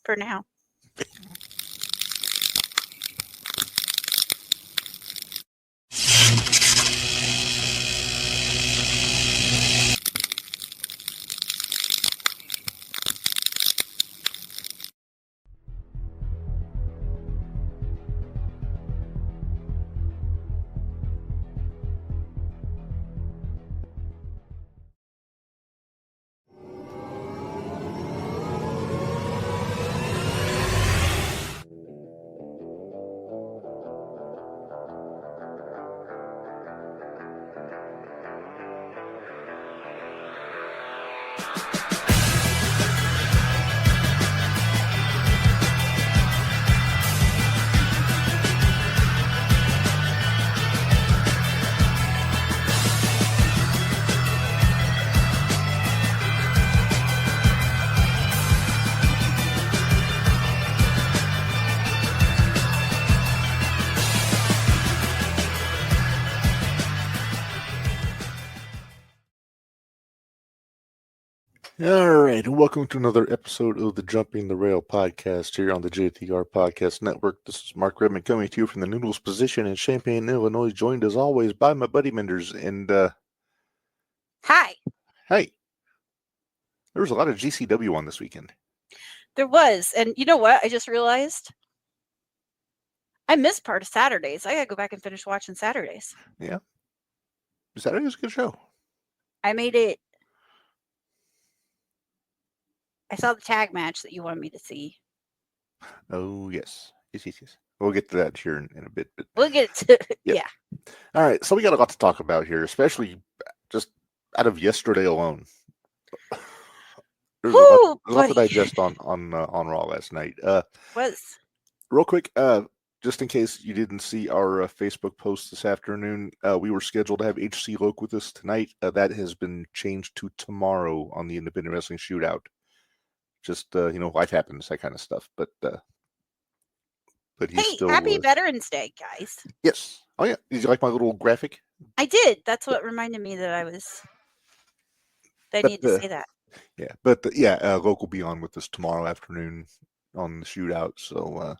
for now. All right, welcome to another episode of the Jumping the Rail podcast here on the JTR Podcast Network. This is Mark Redmond coming to you from the Noodles position in Champaign, Illinois, joined as always by my buddy Minderz. And Hi. Hey, there was a lot of GCW on this weekend. There was, and you know what? I just realized I missed part of Saturdays. I gotta go back and finish watching Saturdays. Yeah, Saturday was a good show. I made it. I saw the tag match that you wanted me to see. Oh, yes. Yes. We'll get to that here in a bit. But we'll get to yeah. All right, so we got a lot to talk about here, especially just out of yesterday alone. There's a lot to digest on Raw last night. Real quick, just in case you didn't see our Facebook post this afternoon, we were scheduled to have HC Loke with us tonight. That has been changed to tomorrow on the Independent Wrestling Shootout. Just, life happens, that kind of stuff. But he's still... Happy Veterans Day, guys. Yes. Oh, yeah. Did you like my little graphic? I did. That's what reminded me that I needed to say that. Yeah. But, Loke will be on with us tomorrow afternoon on the Shootout. So,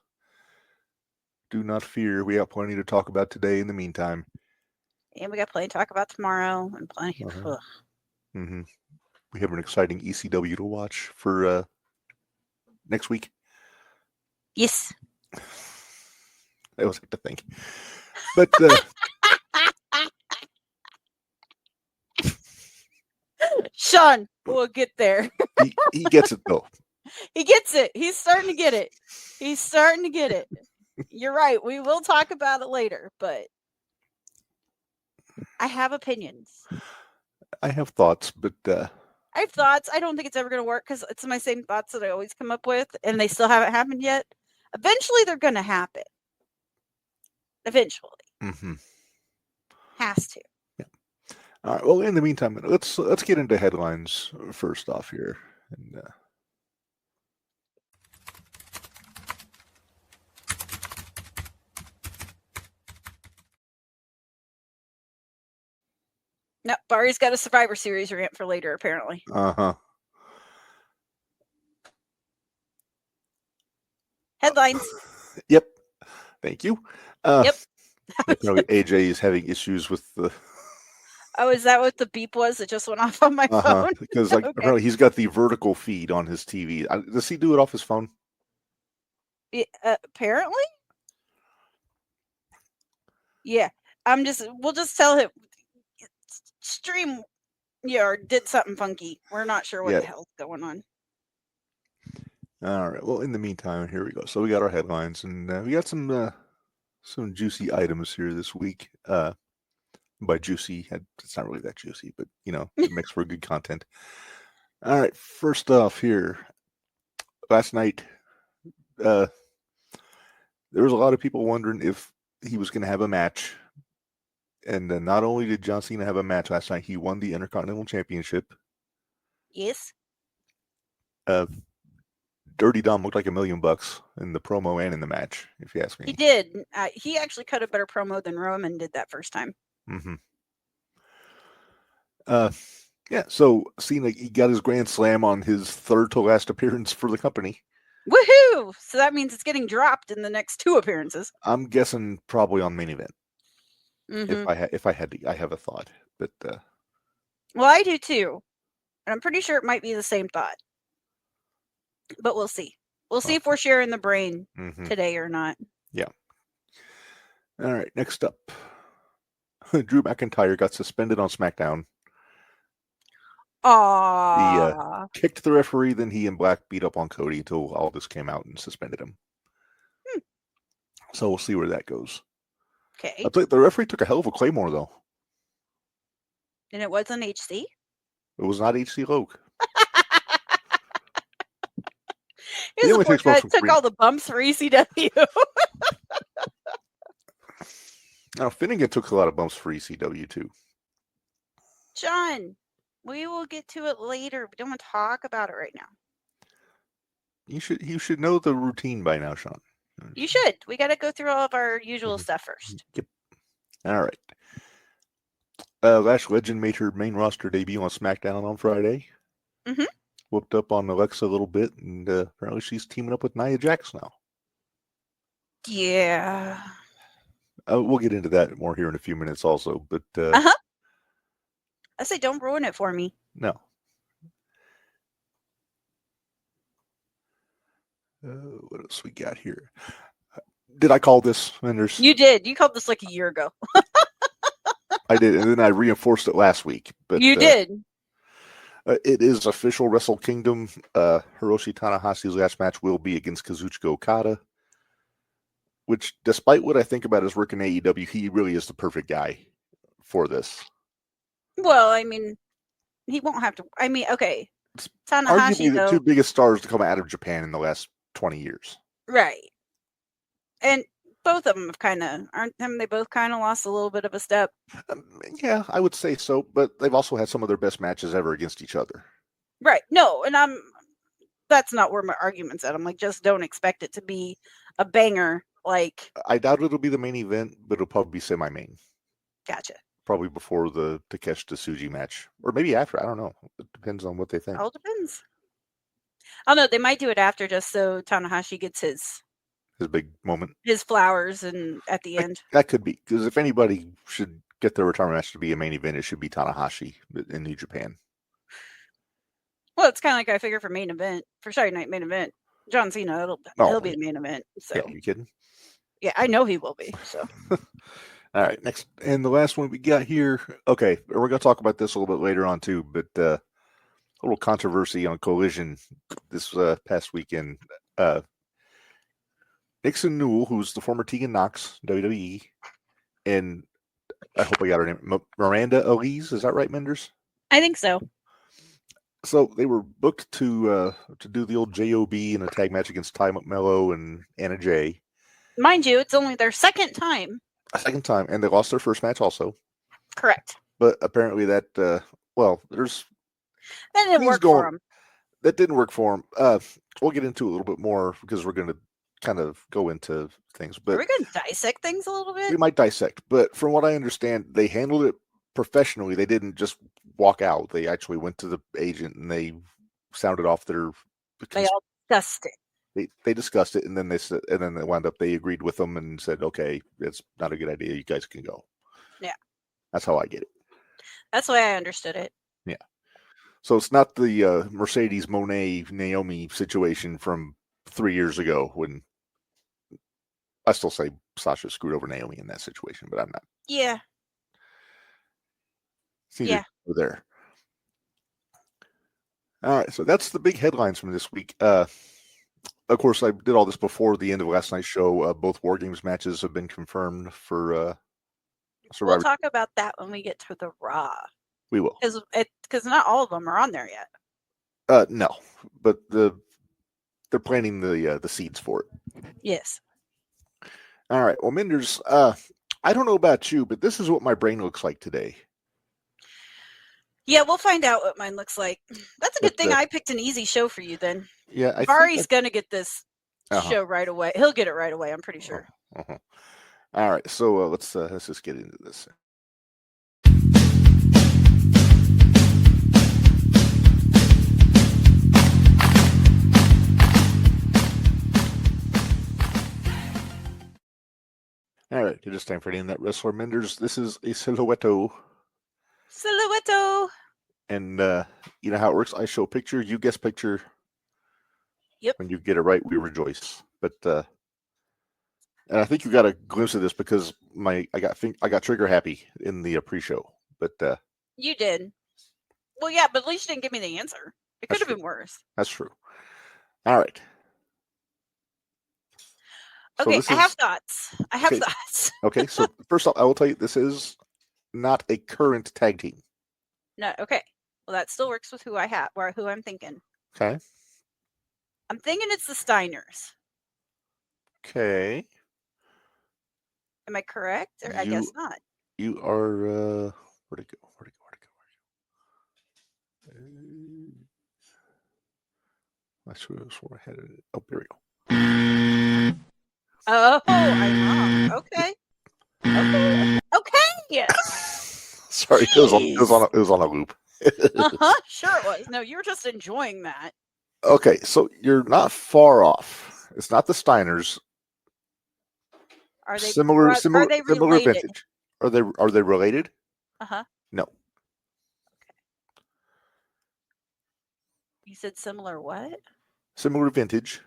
do not fear. We got plenty to talk about today in the meantime. And we got plenty to talk about tomorrow. And plenty. Mm-hmm. We have an exciting ECW to watch for next week. Yes. I always have to think. But Sean, we'll get there. he gets it though. He gets it. He's starting to get it. You're right. We will talk about it later, but I have opinions. I have thoughts, but I have thoughts. I don't think it's ever going to work because it's my same thoughts that I always come up with, and they still haven't happened yet. Eventually, they're going to happen. Eventually. Mm-hmm. Has to. Yeah. All right. Well, in the meantime, let's get into headlines first off here. And no, Barry's got a Survivor Series rant for later, apparently. Headlines. Yep. Thank you. Yep. AJ is having issues with the... Oh, is that what the beep was? It just went off on my phone? Because apparently he's got the vertical feed on his TV. Does he do it off his phone? Yeah, apparently? Yeah. We'll just tell him stream or did something funky. We're not sure what the hell's going on. All right. Well, in the meantime, here we go. So we got our headlines, and we got some juicy items here this week. By juicy, it's not really that juicy, but it makes for good content. All right. First off, here, last night, there was a lot of people wondering if he was going to have a match. And not only did John Cena have a match last night, he won the Intercontinental Championship. Yes. Dirty Dom looked like $1 million in the promo and in the match, if you ask me. He did. He actually cut a better promo than Roman did that first time. Mm-hmm. So Cena, he got his Grand Slam on his third to last appearance for the company. Woohoo! So that means it's getting dropped in the next 2 appearances. I'm guessing probably on main event. Mm-hmm. If I had to, I have a thought, but Well, I do too. And I'm pretty sure it might be the same thought. But we'll see. We'll see if we're sharing the brain today or not. Yeah. All right, next up. Drew McIntyre got suspended on SmackDown. Aww. He kicked the referee, then he and Black beat up on Cody until all this came out and suspended him. So we'll see where that goes. Okay. The referee took a hell of a Claymore, though. And it wasn't HC? It was not HC Logue. He was the poor guy that took all the bumps for ECW. Now, Finnegan took a lot of bumps for ECW, too. John, we will get to it later. We don't want to talk about it right now. You should know the routine by now, Sean. You should. We got to go through all of our usual stuff first. Yep. All right. Lash Legend made her main roster debut on SmackDown on Friday. Mm-hmm. Whooped up on Alexa a little bit, and apparently she's teaming up with Nia Jax now. Yeah. We'll get into that more here in a few minutes also, but... I say don't ruin it for me. No. What else we got here? Did I call this, Minderz? You did. You called this like a year ago. I did, and then I reinforced it last week. But you did. It is official. Wrestle Kingdom. Hiroshi Tanahashi's last match will be against Kazuchika Okada. Which, despite what I think about his work in AEW, he really is the perfect guy for this. Well, I mean, he won't have to. I mean, okay. Tanahashi, arguably the 2 biggest stars to come out of Japan in the last 20 years. Right. And both of them have haven't they both kind of lost a little bit of a step? Yeah, I would say so, but they've also had some of their best matches ever against each other. Right. No, and that's not where my argument's at. I'm like, just don't expect it to be a banger. Like, I doubt it'll be the main event, but it'll probably be semi-main. Gotcha. Probably before the Takeshita Tsuji match, or maybe after. I don't know. It depends on what they think. All depends. Oh no, they might do it after, just so Tanahashi gets his big moment, his flowers, and at the end. That could be, because if anybody should get their retirement match to be a main event, it should be Tanahashi in New Japan. Well, it's kind of like I figure for main event, for Saturday Night Main Event, John Cena, he'll be the main event. So. Yeah, you kidding? Yeah, I know he will be. So. All right, next, and the last one we got here. Okay, we're going to talk about this a little bit later on too, but a little controversy on Collision this past weekend. Nixon Newell, who's the former Tegan Knox, WWE, and I hope I got her name, Miranda Elise. Is that right, Minderz? I think so. So they were booked to do the old JOB in a tag match against Ty McMello and Anna Jay. Mind you, it's only their second time. A second time, and they lost their first match also. Correct. But apparently that, there's... That didn't work for them. That didn't work for them. We'll get into it a little bit more because we're going to kind of go into things. But are we going to dissect things a little bit? We might dissect, but from what I understand, they handled it professionally. They didn't just walk out. They actually went to the agent and they sounded off their... They all discussed it. They discussed it, and then they wound up. They agreed with them and said, "Okay, it's not a good idea. You guys can go." Yeah, that's how I get it. That's the way I understood it. Yeah, so it's not the Mercedes Moné Naomi situation from 3 years ago when I still say Sasha screwed over Naomi in that situation, but I'm not. Yeah. Yeah. There. All right, so that's the big headlines from this week. Of course, I did all this before the end of last night's show. Both War Games matches have been confirmed for Survivor. We'll talk about that when we get to the Raw. We will. Because not all of them are on there yet. No, but they're planting the seeds for it. Yes. All right. Well, Minderz, I don't know about you, but this is what my brain looks like today. Yeah, we'll find out what mine looks like. That's a good thing I picked an easy show for you then. Yeah, Vari's going to get this show right away. He'll get it right away, I'm pretty sure. All right, so let's just get into this. All right, it is time for naming that wrestler. Minderz, this is a silhouetto. Silhouetto. And you know how it works. I show a picture, you guess picture. Yep. When you get it right, we rejoice. But and I think you got a glimpse of this because I got trigger happy in the pre-show. But you did. Well, yeah, but at least you didn't give me the answer. It could have been worse. That's true. All right. Okay, I have thoughts. Okay, so first off, I will tell you this is not a current tag team. No, okay. Well, that still works with who I have, or who I'm thinking. Okay. I'm thinking it's the Steiners. Okay. Am I correct? Or I guess not. You are. Where'd it go? I swore I had it. Oh, there we go. Oh, I'm wrong. Okay. Sorry, it was on a loop. Sure it was. No, you were just enjoying that. Okay, so you're not far off. It's not the Steiners. Are they similar related? vintage? Are they related? No. Okay. You said similar what? Similar vintage.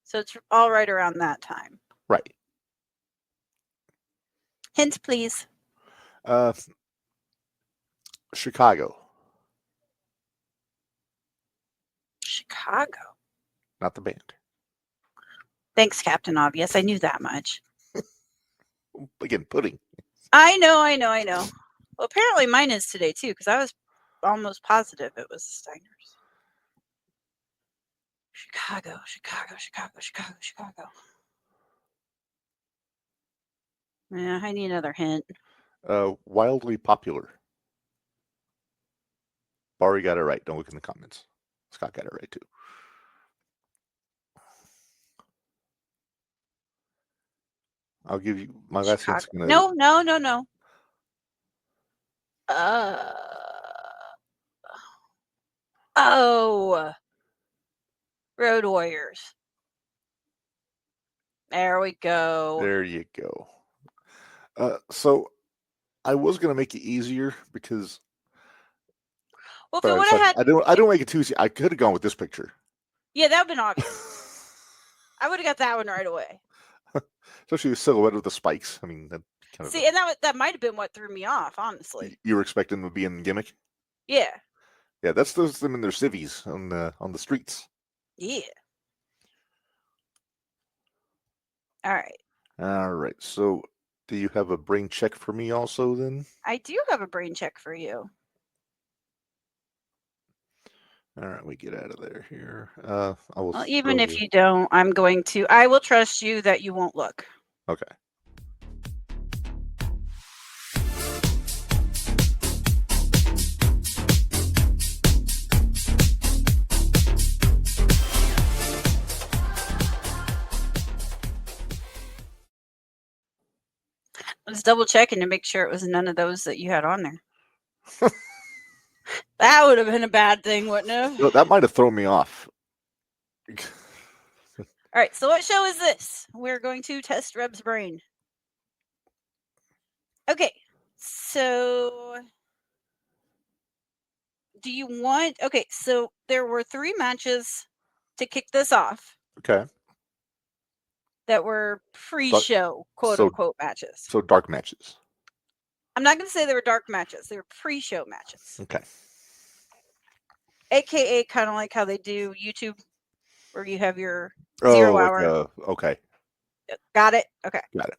So it's all right around that time. Right. Hint, please. Chicago. Chicago. Not the band. Thanks, Captain Obvious. I knew that much. Again, pudding. I know. Well, apparently mine is today, too, because I was almost positive it was the Steiners. Chicago. Yeah, I need another hint. Wildly popular. Barry got it right. Don't look in the comments. Scott got it right, too. I'll give you my last hint's gonna... No. Road Warriors. There we go. There you go. So I was gonna make it easier because... Well, if it would have had... I don't make it too easy. I could have gone with this picture. Yeah, that would have been obvious. I would have got that one right away. Especially the silhouette of the spikes. I mean, that kind See, and that might have been what threw me off, honestly. You were expecting them to be in the gimmick? Yeah. Yeah, that's them in their civvies on the streets. Yeah. All right. So, do you have a brain check for me also then? I do have a brain check for you. All right, we get out of there here. Even if you don't, I will trust you that you won't look. Okay. I was double checking to make sure it was none of those that you had on there. That would have been a bad thing, wouldn't it? No, that might have thrown me off. All right, so what show is this? We're going to test Reb's brain. Okay, so do you want... Okay, so there were 3 matches to kick this off. Okay. That were pre-show, quote-unquote, matches. So dark matches. I'm not going to say they were dark matches. They were pre-show matches. Okay. AKA kind of like how they do YouTube, where you have your 0 hour. Okay. Got it? Okay. Got it.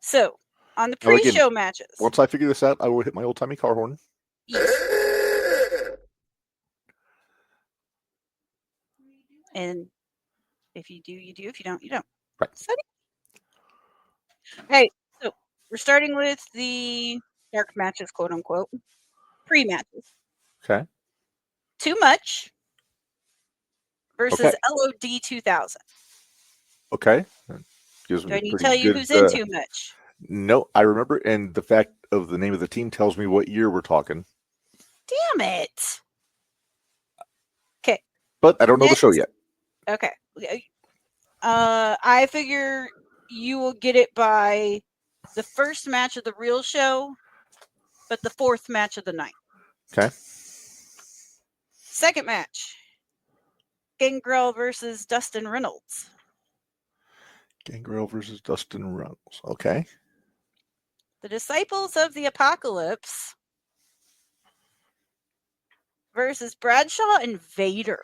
So, on the pre-show matches. Once I figure this out, I will hit my old-timey car horn. Yes. And if you do, you do. If you don't, you don't. Right. Okay, so we're starting with the dark matches, quote unquote. Pre-matches. Okay. Too Much versus LOD 2000. Okay. Do I need to tell you who's in Too Much? No, I remember, and the fact of the name of the team tells me what year we're talking. Damn it. Okay. But I don't know the show yet. Okay. I figure you will get it by the first match of the real show, but the fourth match of the night. Okay. Second match, Gangrel versus Dustin Reynolds. Gangrel versus Dustin Reynolds. Okay. The Disciples of the Apocalypse versus Bradshaw and Vader.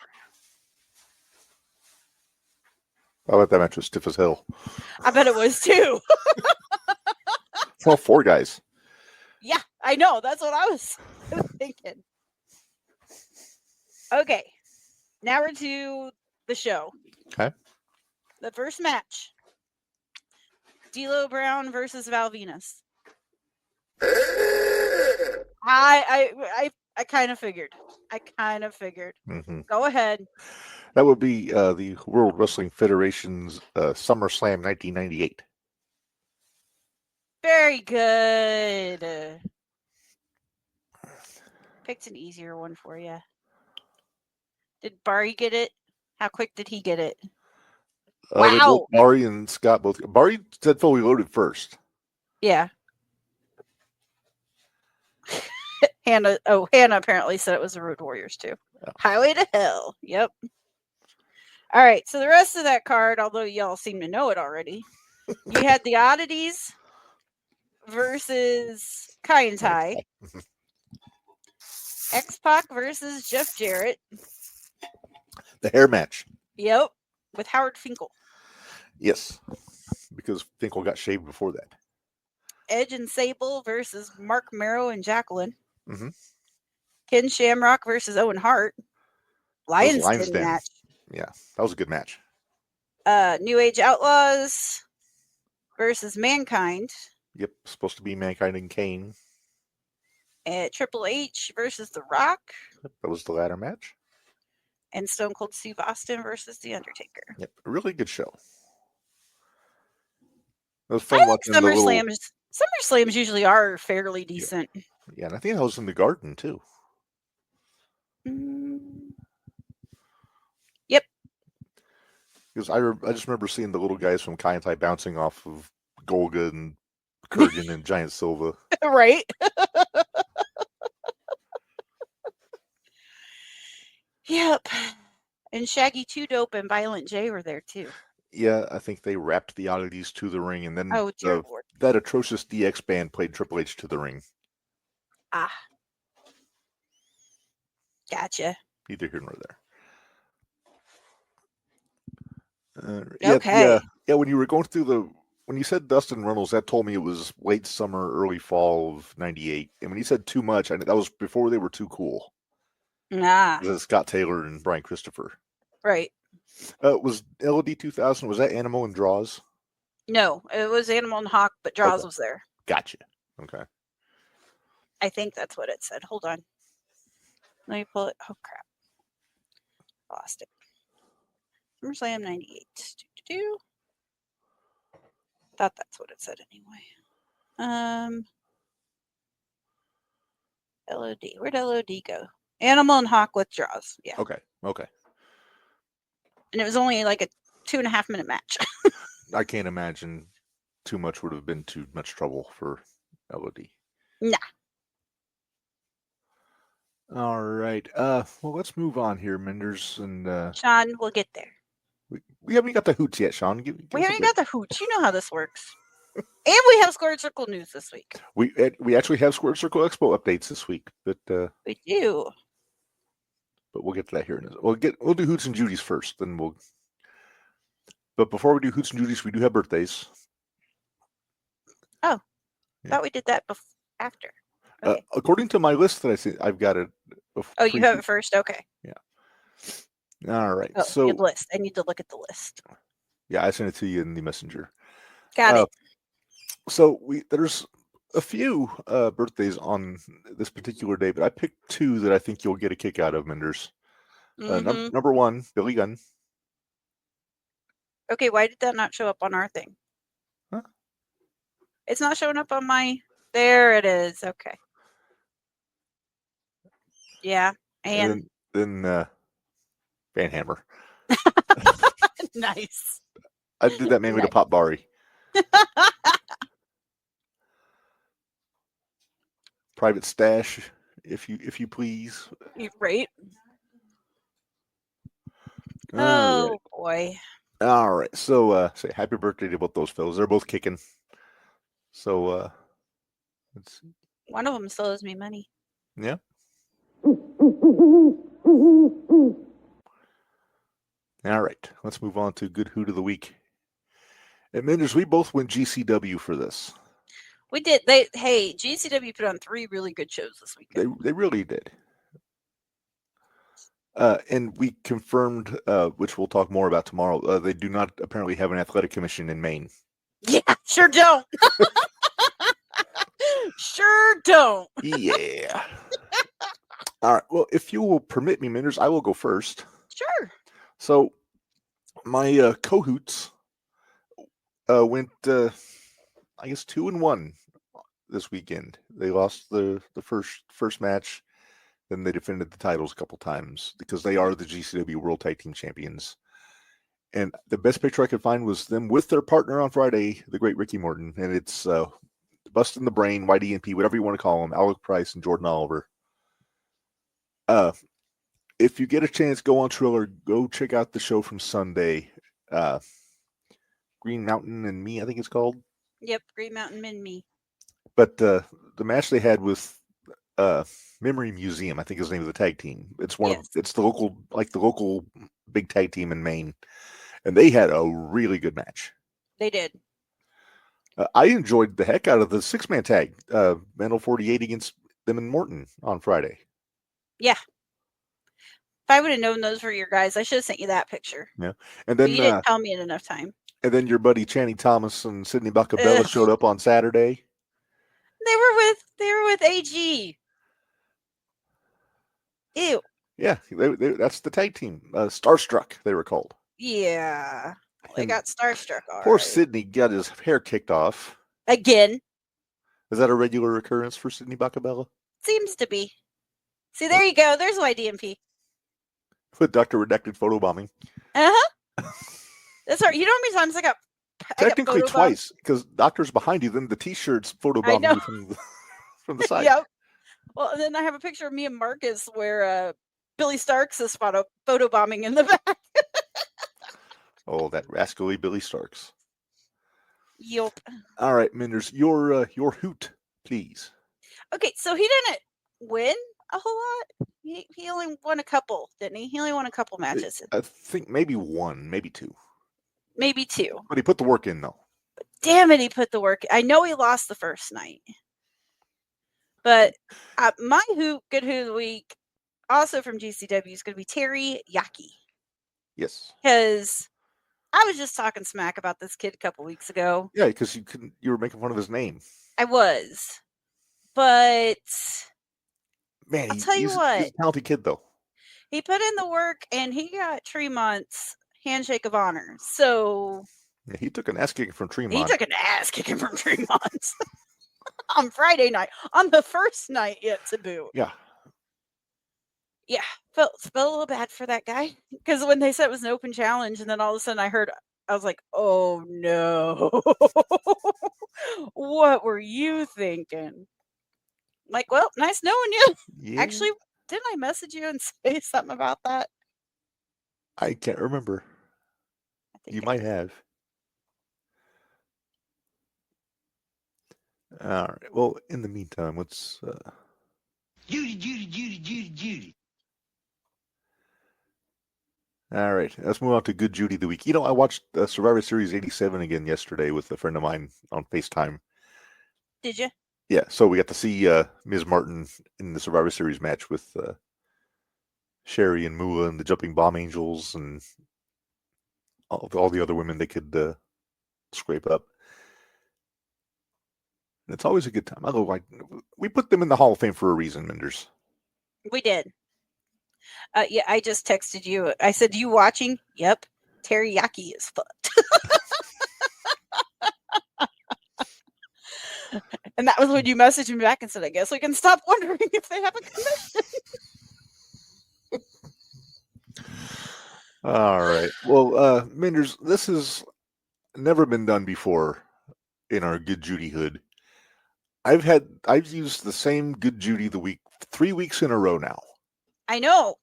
I bet that match was stiff as hell. I bet it was too. Well, 4 guys. Yeah, I know. That's what I was thinking. Okay. Now we're to the show. Okay. The first match. D'Lo Brown versus Val Venus. I kind of figured. Mm-hmm. Go ahead. That would be the World Wrestling Federation's SummerSlam 1998. Very good. Picked an easier one for you. Did Barry get it? How quick did he get it? Wow. Barry and Scott both. Barry said fully loaded first. Yeah. Hannah apparently said it was the Road Warriors too. Yeah. Highway to Hell. Yep. All right. So the rest of that card, although y'all seem to know it already, you had the Oddities versus Kai and Tai. X-Pac versus Jeff Jarrett. The hair match. Yep. With Howard Finkel. Yes. Because Finkel got shaved before that. Edge and Sable versus Mark Merrow and Jacqueline. Mm-hmm. Ken Shamrock versus Owen Hart. Lions Den match. Yeah, that was a good match. New Age Outlaws versus Mankind. Yep, supposed to be Mankind and Kane. Triple H versus The Rock. Yep, that was the ladder match. And Stone Cold Steve Austin versus The Undertaker. Yep, a really good show. It was fun watching SummerSlams usually are fairly decent. Yeah, and I think I was in the Garden too. Yep. Because I just remember seeing the little guys from Kai and Tai bouncing off of Golga and Kurgan and Giant Silva. Right. Yep. And Shaggy 2 Dope and Violent J were there too. Yeah, I think they wrapped the Oddities to the ring, and then Lord. That atrocious DX band played Triple H to the ring. Ah. Gotcha. Neither here nor there. Okay. Yeah, when you were going through when you said Dustin Reynolds, that told me it was late summer, early fall of 98. And when you said too much, that was before they were too cool. Nah. It was Scott Taylor and Brian Christopher. Right. Was LOD 2000, was that Animal and Draws? No, it was Animal and Hawk, but Draws was there. Gotcha. Okay. I think that's what it said. Hold on. Let me pull it. Oh, crap. Lost it. SummerSlam 98. Thought that's what it said anyway. LOD. Where'd LOD go? Animal and Hawk with Draws. Yeah. Okay. And it was only like a 2.5 minute match. I can't imagine too much would have been too much trouble for LOD. Nah. All right. Well, let's move on here, Minderz. And Sean, we'll get there. We haven't got the hoots yet, Sean. We haven't got the hoots. You know how this works. And we have Squared Circle news this week. We actually have Squared Circle Expo updates this week, but we do. But we'll get to that here in a minute. We'll do Hoots and Judy's first, then we'll. But before we do Hoots and Judy's, we do have birthdays. Oh, thought we did that after. Okay. According to my list that I see, I've got it. Oh, you have it first. Okay. Yeah. All right. Oh, so good list. I need to look at the list. Yeah, I sent it to you in the messenger. Got it. So there's a few birthdays on this particular day, but I picked 2 that I think you'll get a kick out of, Minderz. Number 1, Billy Gunn. Okay, why did that not show up on our thing? Huh? It's not showing up on my... There it is. Okay. Yeah, and then Van Hammer. Nice. I did that mainly to pop Barry. Private stash, if you please. Right. All right. Boy. All right. So say happy birthday to both those fellas. They're both kicking. So let's see. One of them still owes me money. Yeah. All right. Let's move on to good hoot of the week. And Minderz, we both went GCW for this. We did. GCW put on 3 really good shows this weekend. They really did. And we confirmed, which we'll talk more about tomorrow, they do not apparently have an athletic commission in Maine. Yeah, sure don't. Sure don't. Yeah. All right. Well, if you will permit me, Minderz, I will go first. Sure. So my co-hoots went, I guess, 2-1 this weekend. They lost the first match. Then they defended the titles a couple times because they are the GCW World Tag Team Champions. And the best picture I could find was them with their partner on Friday, the great Ricky Morton. And it's Bustin' the Brain, White EMP, whatever you want to call them, Alec Price and Jordan Oliver. If you get a chance, go on Triller, go check out the show from Sunday. Green Mountain and Me, I think it's called. Yep, Green Mountain and Me. But the match they had with Memory Museum, I think is the name of the tag team. It's it's the local big tag team in Maine, and they had a really good match. They did. I enjoyed the heck out of the 6-man tag, Mental 48 against them and Morton on Friday. Yeah. If I would have known those were your guys, I should have sent you that picture. Yeah, and then but you didn't tell me in enough time. And then your buddy Channing Thomas and Sidney Bacabella showed up on Saturday. They were with AG. Ew. Yeah, that's the tag team. Starstruck, they were called. Yeah. They got starstruck. Poor Sidney got his hair kicked off. Again. Is that a regular occurrence for Sidney Bacabella? Seems to be. See, there you go. There's YDMP. With Dr. Redacted photobombing. Uh-huh. That's right. You know how many times I got technically twice, because Doctor's behind you, then the T-shirt's photobombing you from the side. Yep. Well, and then I have a picture of me and Marcus where Billy Starks is photobombing in the back. Oh, that rascally Billy Starks. Yup. All right, Minderz, your hoot, please. Okay, so he didn't win a whole lot. He only won a couple, didn't he? He only won a couple matches. I think maybe 1, maybe 2. Maybe 2. But he put the work in, though. But damn it, he put the work in. I know he lost the first night. But my good hoot of the week, also from GCW, is going to be Terry Yaki. Yes. Because I was just talking smack about this kid a couple weeks ago. Yeah, because you were making fun of his name. I was. But man, I'll tell you what. He's a talented kid, though. He put in the work, and he got Tremont's handshake of honor. So yeah, he took an ass kicking from Tremont. He took an ass kicking from Tremont on Friday night, on the first night yet to boot. Yeah. Yeah, felt a little bad for that guy, because when they said it was an open challenge, and then all of a sudden I was like, oh no, what were you thinking? Like, well, nice knowing you. Yeah. Actually, didn't I message you and say something about that? I can't remember. You might have. All right. Well, in the meantime, let's. Judy. All right. Let's move on to Good Judy of the week. You know, I watched Survivor Series 87 again yesterday with a friend of mine on FaceTime. Did you? Yeah. So we got to see Ms. Martin in the Survivor Series match with Sherry and Moolah and the Jumping Bomb Angels and all the other women they could scrape up. And it's always a good time. We put them in the Hall of Fame for a reason, Minderz. We did. Yeah, I just texted you. I said, you watching? Yep. Teriyaki is fucked. And that was when you messaged me back and said, I guess we can stop wondering if they have a commission. All right. Well, Minderz, this has never been done before in our Good Judy hood. I've used the same Good Judy the week 3 weeks in a row now. I know.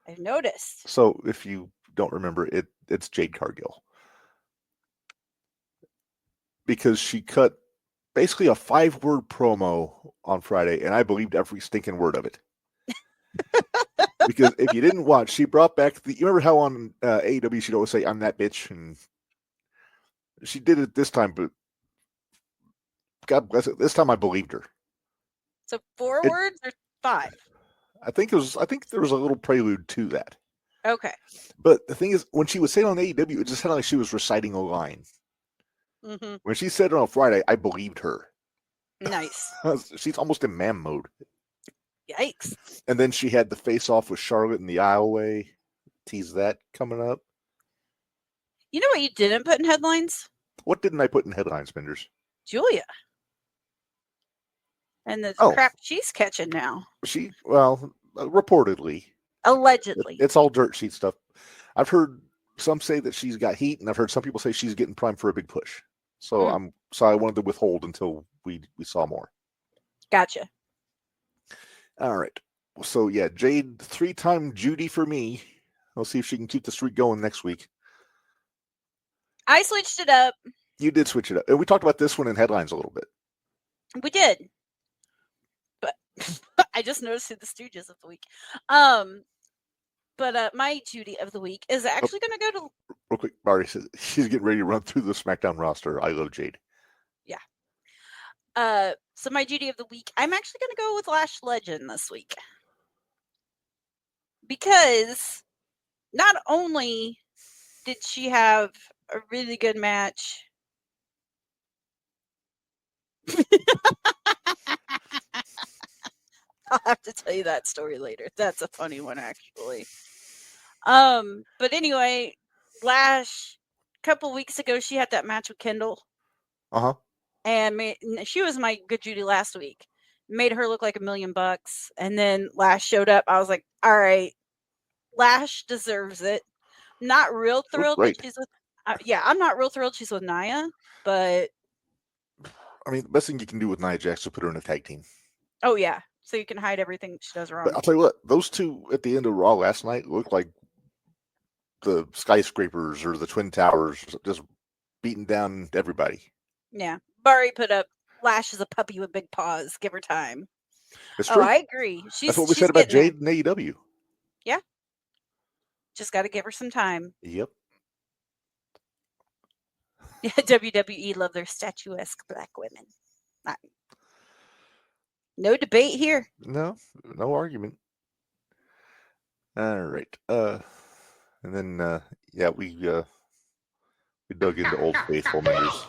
I've noticed. So if you don't remember, it's Jade Cargill. Because she cut basically a 5-word promo on Friday, and I believed every stinking word of it. Because if you didn't watch, she brought back you remember how on AEW she'd always say, "I'm that bitch," and she did it this time, but God bless it, this time I believed her. So 4 words or 5? I think there was a little prelude to that. Okay. But the thing is, when she was saying on AEW, it just sounded like she was reciting a line. Mm-hmm. When she said it on Friday, I believed her. Nice. She's almost in man mode. Yikes. And then she had the face off with Charlotte in the aisleway. Tease that coming up. You know what you didn't put in headlines? What didn't I put in headlines, Minderz? Julia. And the crap she's catching now. Reportedly. Allegedly. It's all dirt sheet stuff. I've heard some say that she's got heat, and I've heard some people say she's getting primed for a big push. So I wanted to withhold until we saw more. Gotcha. All right. So yeah, Jade, 3-time Judy for me. We'll see if she can keep the streak going next week. I switched it up. You did switch it up. And we talked about this one in headlines a little bit. We did. But I just noticed who the Stooges of the week. But my Judy of the week is actually going to go to... Real quick, Mari says she's getting ready to run through the SmackDown roster. I love Jade. Yeah. So my Judy of the week, I'm actually going to go with Lash Legend this week. Because not only did she have a really good match... I'll have to tell you that story later. That's a funny one, actually. But anyway, Lash, a couple weeks ago, she had that match with Kendall. Uh-huh. And she was my good Judy last week. Made her look like $1 million. And then Lash showed up. I was like, all right, Lash deserves it. Not real thrilled that she's with... I'm not real thrilled she's with Nia, but... I mean, the best thing you can do with Nia Jax is put her in a tag team. Oh, yeah. So you can hide everything she does wrong. But I'll tell you what, those two at the end of Raw last night looked like the skyscrapers or the Twin Towers, just beating down everybody. Yeah. Bari put up, Lash is a puppy with big paws. Give her time. It's true. I agree. That's what we said about Jade and AEW. Yeah. Just got to give her some time. Yep. Yeah, WWE love their statuesque black women. No debate here. No argument. All right. And then we dug into Old Faithful members.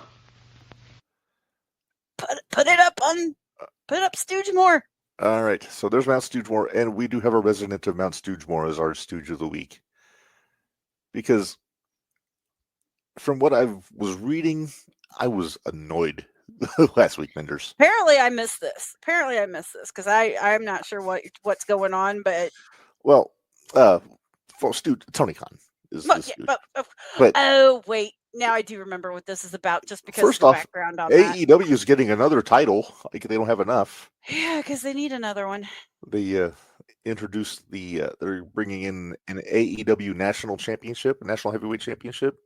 Put it up Stoogemore. All right. So there's Mount Stoogemore, and we do have a resident of Mount Stoogemore as our Stooge of the week. Because from what I was reading, I was annoyed last week, Minderz. Apparently I missed this because I'm not sure what's going on, but for Stooge, Tony Khan is but oh wait, now I do remember what this is about just because first of the off, background on AEW is getting another title. Like they don't have enough. Yeah, because they need another one. They introduced they're bringing in an AEW National Championship, a National Heavyweight Championship.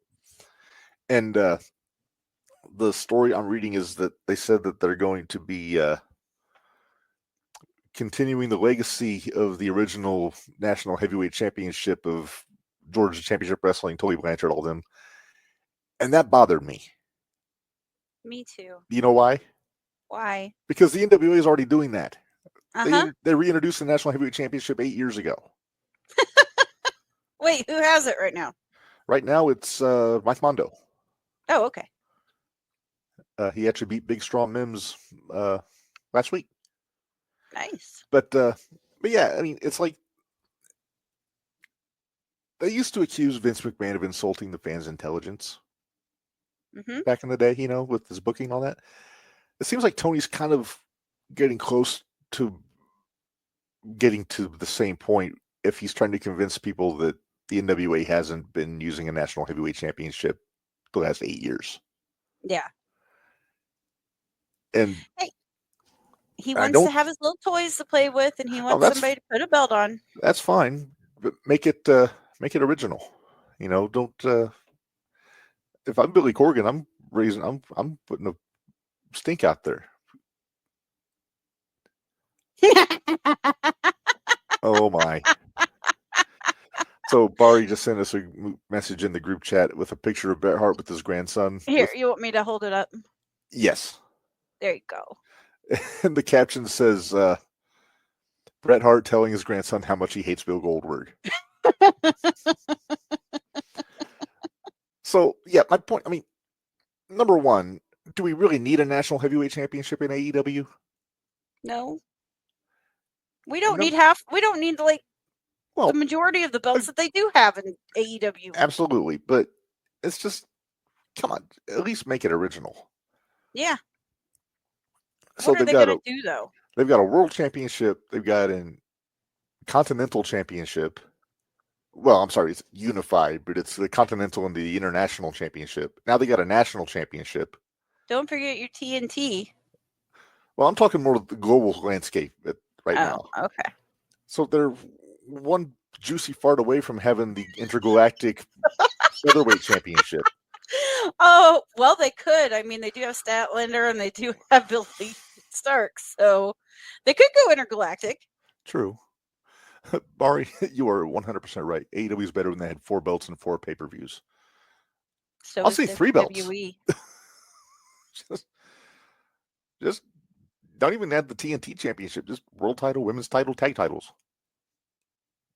And the story I'm reading is that they said that they're going to be continuing the legacy of the original National Heavyweight Championship of Georgia Championship Wrestling, Tully Blanchard, all them. And that bothered me. Me too. You know why? Why? Because the NWA is already doing that. Uh-huh. They reintroduced the National Heavyweight Championship 8 years ago. Wait, who has it right now? Right now, it's Mike Mondo. Oh, okay. He actually beat Big Strong Mims last week. Nice. But yeah, I mean, it's like they used to accuse Vince McMahon of insulting the fans' intelligence back in the day, with his booking and all that. It seems like Tony's kind of getting close to getting to the same point if he's trying to convince people that the NWA hasn't been using a National Heavyweight Championship the last 8 years. Yeah. And Hey, he I wants to don't. have his little toys to play with, and he Oh, wants somebody to put a belt on. that's fine. But make it original. Don't. If I'm Billy Corgan, I'm putting a stink out there. Oh my. So Barry just sent us a message in the group chat with a picture of Bret Hart with his grandson. Here, you want me to hold it up? Yes. There you go. And the caption says, Bret Hart telling his grandson how much he hates Bill Goldberg. So, yeah, my point, number one, do we really need a national heavyweight championship in AEW? No. We don't need the majority of the belts that they do have in AEW. Absolutely. But it's just, come on, at least make it original. Yeah. So what are they going to do, though? They've got a world championship. They've got a continental championship. Well, I'm sorry, it's unified, but it's the continental and the international championship. Now they got a national championship. Don't forget your TNT. Well, I'm talking more of the global landscape right now. Okay. So they're one juicy fart away from having the intergalactic featherweight championship. Oh, well, they could. I mean, they do have Statlander and they do have Billy Starks, so they could go intergalactic. True. Barry, you are 100% right. AEW is better when they had 4 belts and 4 pay-per-views. So I'll say 3 belts. just don't even add the TNT championship. Just world title, women's title, tag titles.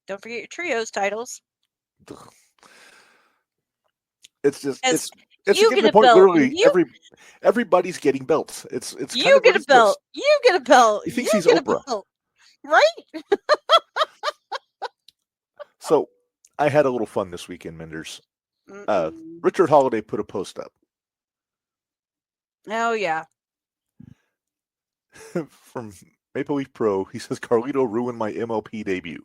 Don't forget your trios titles. It's just it's you get a point. Literally, everybody's getting belts. It's you get a belt. You get a belt. He thinks he's Oprah, right? So I had a little fun this weekend, Minderz. Richard Holiday put a post up. Oh yeah. From Maple Leaf Pro, he says Carlito ruined my MLP debut.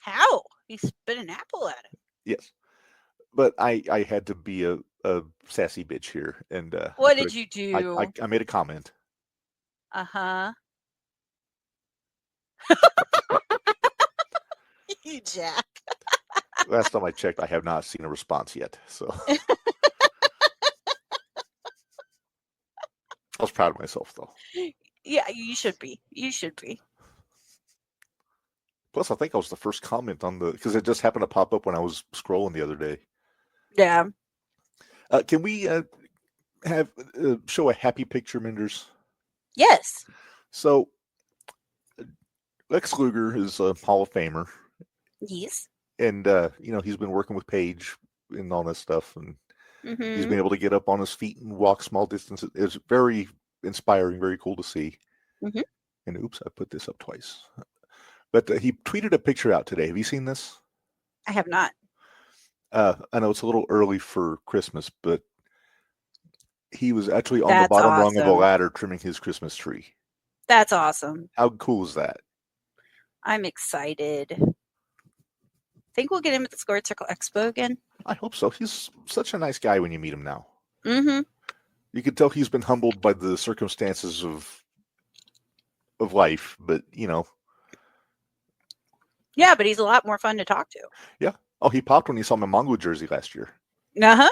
How? He spit an apple at him. Yes. But I had to be a sassy bitch here, and what did you do? I made a comment. You jack. Last time I checked, I have not seen a response yet. So I was proud of myself, though. Yeah, you should be. You should be. Plus, I think I was the first comment on because it just happened to pop up when I was scrolling the other day. Yeah. Can we have show a happy picture, Minderz? Yes. So Lex Luger is a Hall of Famer. Yes. And he's been working with Paige and all that stuff, and he's been able to get up on his feet and walk small distances. It's very inspiring, very cool to see. Mm-hmm. And oops, I put this up twice. But he tweeted a picture out today. Have you seen this? I have not. I know it's a little early for Christmas, but he was actually on the bottom rung of a ladder trimming his Christmas tree. That's awesome. How cool is that? I'm excited. Think we'll get him at the Squared Circle Expo again? I hope so. He's such a nice guy when you meet him now. Mm-hmm. You can tell he's been humbled by the circumstances of life, but Yeah, but he's a lot more fun to talk to. Yeah. Oh, he popped when he saw my Mongo jersey last year. Uh-huh.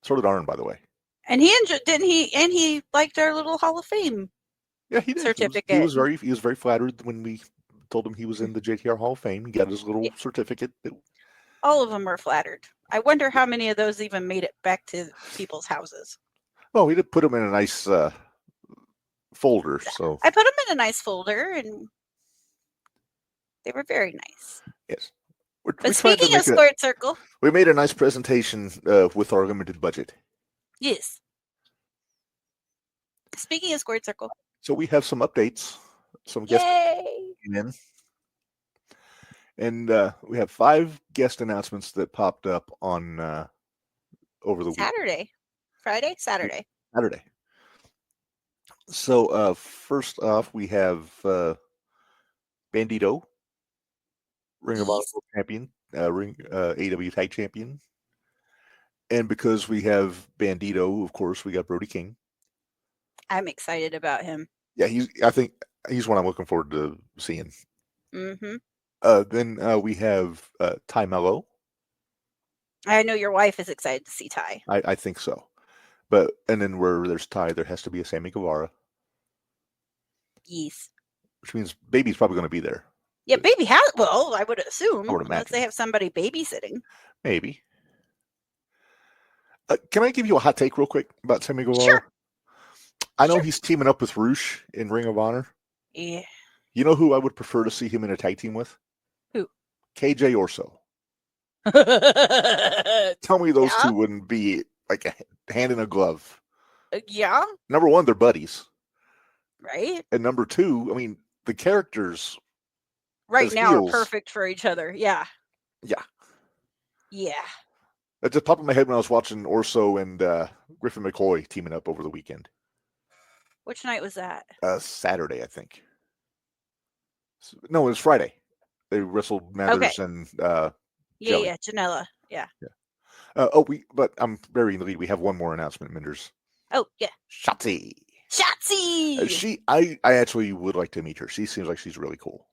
So did Arn, by the way. And he liked our little Hall of Fame. Yeah, he did. Certificate. He was very flattered when we told him he was in the JTR Hall of Fame. He got his little certificate. All of them were flattered. I wonder how many of those even made it back to people's houses. Well, we did put them in a nice folder. So I put them in a nice folder, and they were very nice. Yes. But speaking of Squared Circle, we made a nice presentation with our limited budget. Yes. Speaking of Squared Circle, so we have some updates. Some guests in. And we have 5 guest announcements that popped up on over the Saturday. Saturday. So first off, we have Bandito, Ring of Honor champion, AEW Tag Champion, And because we have Bandito, of course, we got Brody King. I'm excited about him. Yeah, I think he's one I'm looking forward to seeing. Mm-hmm. Then we have Ty Mello. I know your wife is excited to see Ty. I think so. And then where there's Ty, there has to be a Sammy Guevara. Yes. Which means Baby's probably going to be there. Yeah, Baby has. Well, I would assume. I would unless they have somebody babysitting. Maybe. Can I give you a hot take real quick about Sammy Guevara? Sure. I know he's teaming up with Roosh in Ring of Honor. Yeah. You know who I would prefer to see him in a tag team with? Who? KJ Orso. Tell me those two wouldn't be like a hand in a glove. Yeah. Number one, they're buddies. Right. And number two, I mean, the characters right now are perfect for each other. Yeah. Yeah. Yeah. That just popped in my head when I was watching Orso and Griffin McCoy teaming up over the weekend. Which night was that? Saturday, I think. No, it was Friday. They wrestled Minderz and Jelly. Yeah, Janela. Yeah. But I'm burying the lead. We have one more announcement, Minderz. Oh, yeah. Shotzi. Shotzi! I actually would like to meet her. She seems like she's really cool.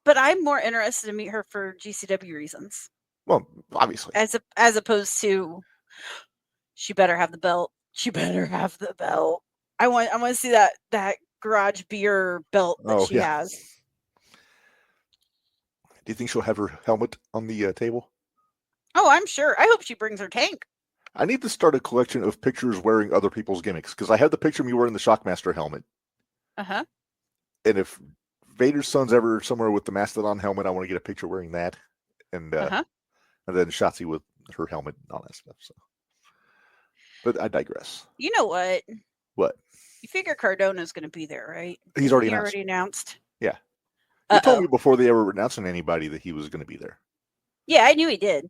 But I'm more interested to meet her for GCW reasons. Well, obviously. As opposed to, she better have the belt. She better have the belt. I want to see that garage beer belt that she has. Do you think she'll have her helmet on the table? Oh, I'm sure. I hope she brings her tank. I need to start a collection of pictures wearing other people's gimmicks, because I have the picture of me wearing the Shockmaster helmet. Uh-huh. And if Vader's son's ever somewhere with the Mastodon helmet, I want to get a picture wearing that. And then Shotzi with her helmet and all that stuff. So, but I digress. You know what? What? You figure Cardona's going to be there, right? He's already announced. Yeah. He told me before they ever announced on anybody that he was going to be there. Yeah, I knew he did.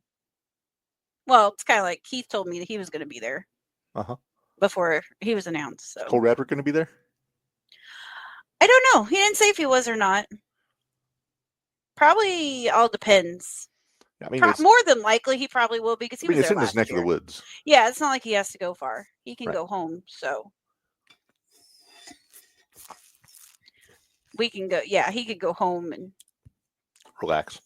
Well, it's kind of like Keith told me that he was going to be there. Uh-huh. Before he was announced. So. Cole Radford going to be there? I don't know. He didn't say if he was or not. Probably all depends. I mean, more than likely he probably will, because he was there it's in his neck of the woods. Yeah, it's not like he has to go far. He can go home, so we can go. Yeah, he could go home and relax.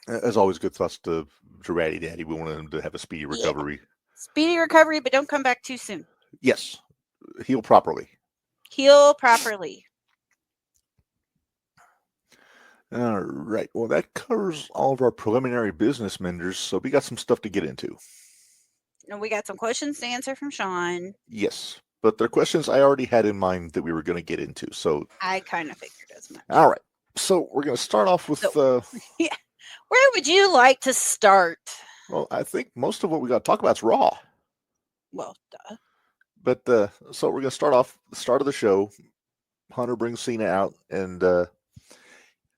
And, as always, good thoughts to Ratty Daddy. We wanted him to have a speedy recovery. Yeah. Speedy recovery, but don't come back too soon. Yes. Heal properly. Heal properly. All right. Well, that covers all of our preliminary business, Minderz. So we got some stuff to get into. And we got some questions to answer from Sean. Yes. But they're questions I already had in mind that we were going to get into. So I kind of figured as much. All right. So we're going to start off with... yeah. Where would you like to start? Well, I think most of what we got to talk about is Raw. Well, duh. But so we're going to start off the start of the show. Hunter brings Cena out, and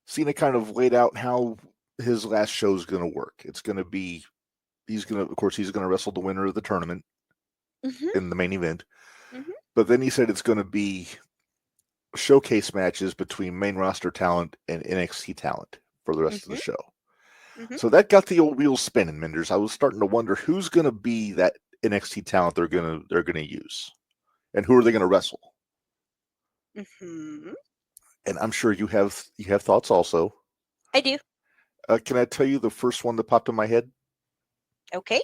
Cena kind of laid out how his last show is going to work. It's going to be, he's going to wrestle the winner of the tournament in the main event. Mm-hmm. But then he said it's going to be showcase matches between main roster talent and NXT talent for the rest of the show. Mm-hmm. So that got the old wheels spinning, Minderz. I was starting to wonder who's going to be that NXT talent they're going to use, and who are they going to wrestle? Mm-hmm. And I'm sure you have thoughts also. I do. Can I tell you the first one that popped in my head? Okay.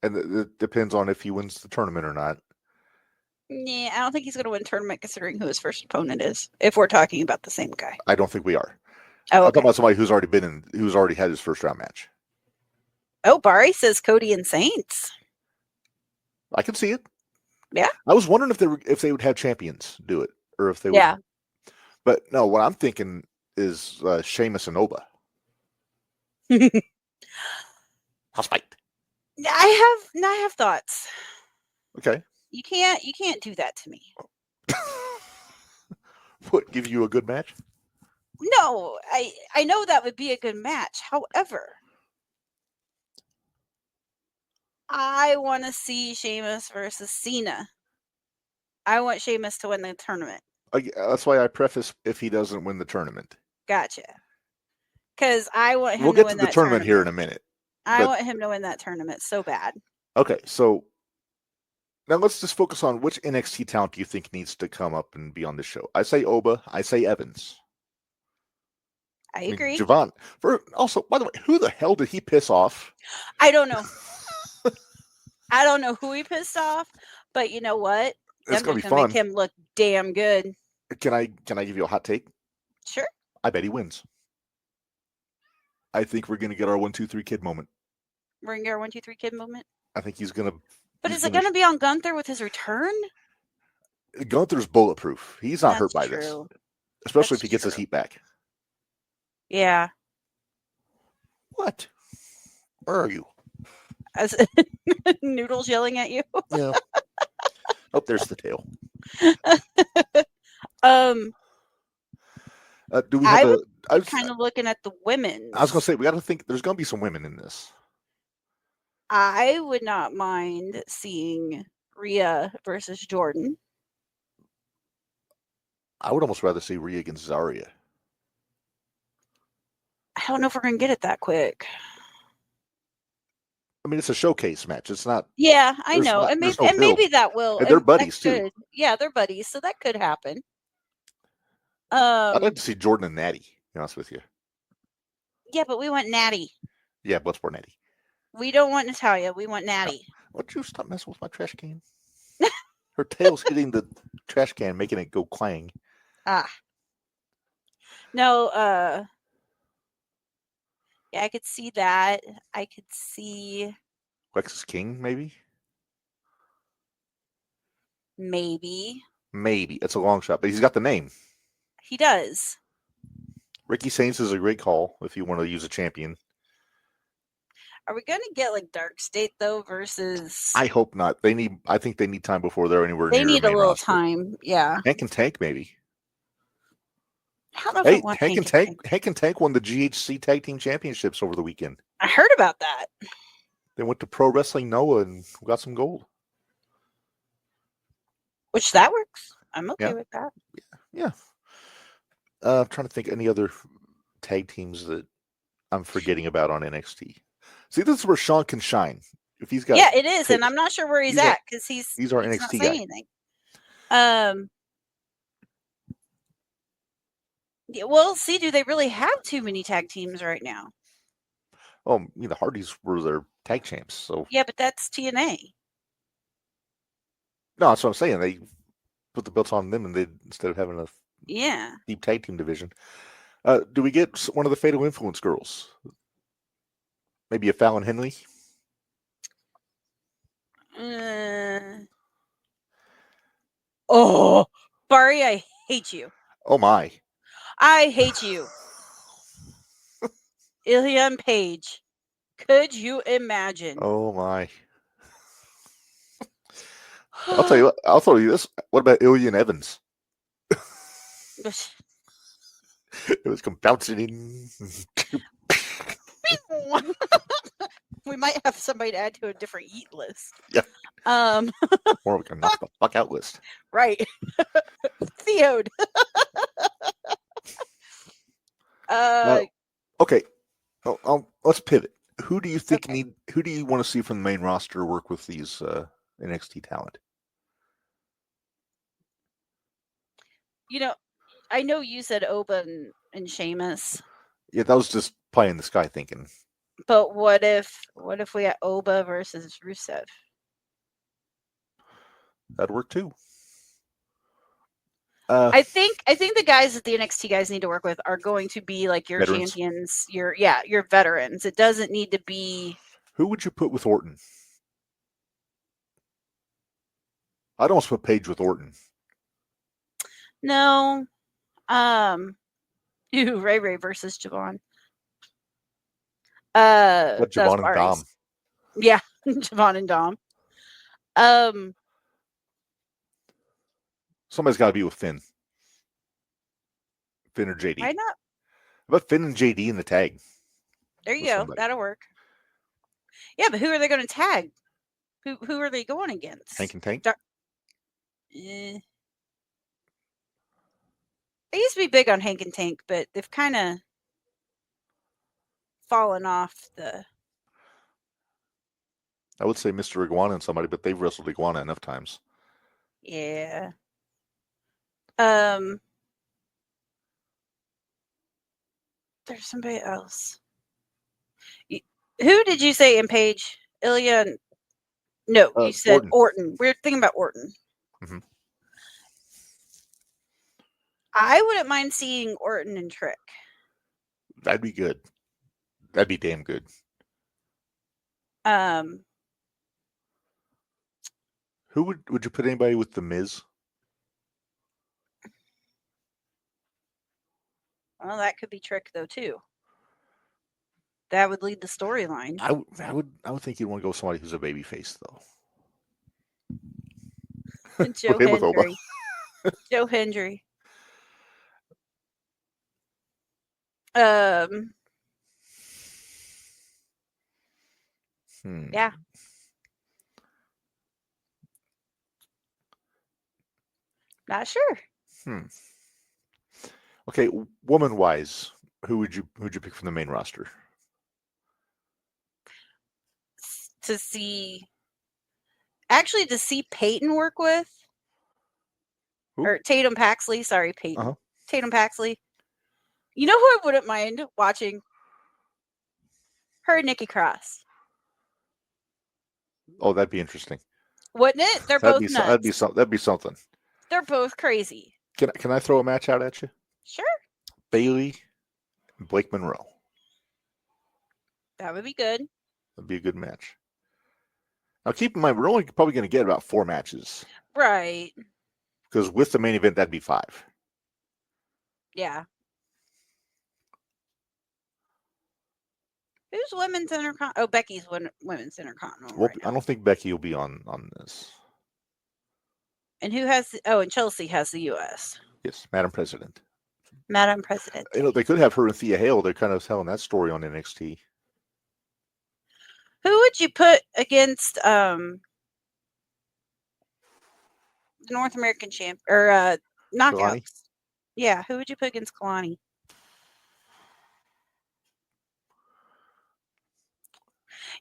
And it depends on if he wins the tournament or not. Yeah, I don't think he's going to win the tournament considering who his first opponent is. If we're talking about the same guy, I don't think we are. Oh, okay. I'm talking about somebody who's already had his first round match. Oh, Barry says Cody and Saints. I can see it. Yeah. I was wondering if they would have champions do it, or if they would. Yeah. But no, what I'm thinking is Sheamus and Oba. House fight. I have thoughts. Okay. You can't do that to me. What, give you a good match? No, I know that would be a good match. However, I want to see Sheamus versus Cena. I want Sheamus to win the tournament. That's why I preface if he doesn't win the tournament. Gotcha. Because I want him to win the tournament here in a minute. I want him to win that tournament so bad. Okay, so now let's just focus on which NXT talent do you think needs to come up and be on the show? I say Oba. I say Evans. I agree. Javon. Also, by the way, who the hell did he piss off? I don't know. I don't know who he pissed off, but you know what? It's gonna be fun. Make him look damn good. Can I give you a hot take? Sure. I bet he wins. I think we're gonna get our 1, 2, 3 kid moment. We're gonna get our 1, 2, 3 kid moment. I think he's gonna. But is it gonna be on Gunther with his return? Gunther's bulletproof. He's not hurt by this, especially if he gets his heat back. Yeah. What? Where are you? As Noodles yelling at you. Yeah. Oh, there's the tail. Do we have I was kind of looking at the women. I was going to say, we got to think there's going to be some women in this. I would not mind seeing Rhea versus Jordan. I would almost rather see Rhea against Zarya. I don't know if we're going to get it that quick. I mean, it's a showcase match. It's not. Yeah, I know. And maybe that will. And they're buddies, too. Yeah, they're buddies. So that could happen. I'd like to see Jordan and Natty, to be honest with you. Yeah, but we want Natty. Yeah, what's for Natty? We don't want Natalia. We want Natty. Why don't you stop messing with my trash can? Her tail's hitting the trash can, making it go clang. No, yeah, I could see that. I could see Lexus King, maybe? Maybe. It's a long shot, but he's got the name. He does. Ricky Saints is a great call if you want to use a champion. Are we going to get like Dark State though versus? I hope not. I think they need time before they're anywhere near. They need a little time. Yeah. Hank and Tank maybe. I don't know if I want Hank and Tank won the GHC Tag Team Championships over the weekend. I heard about that. They went to Pro Wrestling Noah and got some gold. Which that works. I'm okay with that. Yeah. I'm trying to think any other tag teams that I'm forgetting about on NXT. See, this is where Sean can shine. If he's got, it is, and I'm not sure where he's at because he's our NXT guy. Anything. Yeah, well, see, do they really have too many tag teams right now? Oh, the Hardys were their tag champs, so yeah, but that's TNA. No, that's what I'm saying. They put the belts on them, and instead of having a deep tag team division. Do we get one of the Fatal Influence girls? Maybe a Fallon Henley? Oh, Barry, I hate you. Oh, my. I hate you. Ilian Page. Could you imagine? Oh, my. I'll tell you this. What about Ilian Evans? It was come bouncing in. We might have somebody to add to a different eat list. Yeah. Or we can knock the fuck out list. Right. Theo'd. Okay. Let's pivot. Who do you think who do you want to see from the main roster work with these NXT talent? I know you said Oba and Sheamus. Yeah, that was just pie in the sky thinking. But what if we had Oba versus Rusev? That'd work too. I think the guys that the NXT guys need to work with are going to be like your veterans. Champions, your veterans. It doesn't need to be. Who would you put with Orton? I'd almost put Paige with Orton. No. Ray Ray versus Javon. Javon and Dom. Yeah, Javon and Dom. Somebody's got to be with Finn. Finn or JD. Why not? How about Finn and JD in the tag? There you go. Somebody. That'll work. Yeah, but who are they going to tag? Who are they going against? Hank and Tank? I used to be big on Hank and Tank, but they've kind of fallen off the. I would say Mr. Iguana and somebody, but they've wrestled Iguana enough times. Yeah. There's somebody else. Who did you say in Paige? Ilya? No, you said Orton. We're thinking about Orton. Mm-hmm. I wouldn't mind seeing Orton and Trick. That'd be good. That'd be damn good. Who would you put anybody with the Miz? Well, that could be Trick though too. That would lead the storyline. I would think you'd want to go with somebody who's a babyface though. Joe Hendry. Joe Hendry. Yeah. Not sure. Okay, woman-wise, who would you pick from the main roster? To see Peyton work with, or Tatum Paxley. Sorry, Peyton. Tatum Paxley. You know who I wouldn't mind watching? Her and Nikki Cross. Oh, that'd be interesting. Wouldn't it? They're both nuts. That'd be something. They're both crazy. Can I throw a match out at you? Sure. Bayley and Blake Monroe. That would be good. That'd be a good match. Now, keep in mind, we're only probably going to get about 4 matches. Right. Because with the main event, that'd be 5. Yeah. Who's women's intercontinental? Oh, Becky's women's intercontinental. Well, right, I don't think Becky will be on this. And who has? And Chelsea has the U.S. Yes, Madam President. Madam President. They could have her and Thea Hale. They're kind of telling that story on NXT. Who would you put against the North American champ or knockouts? Kalani? Yeah, who would you put against Kalani?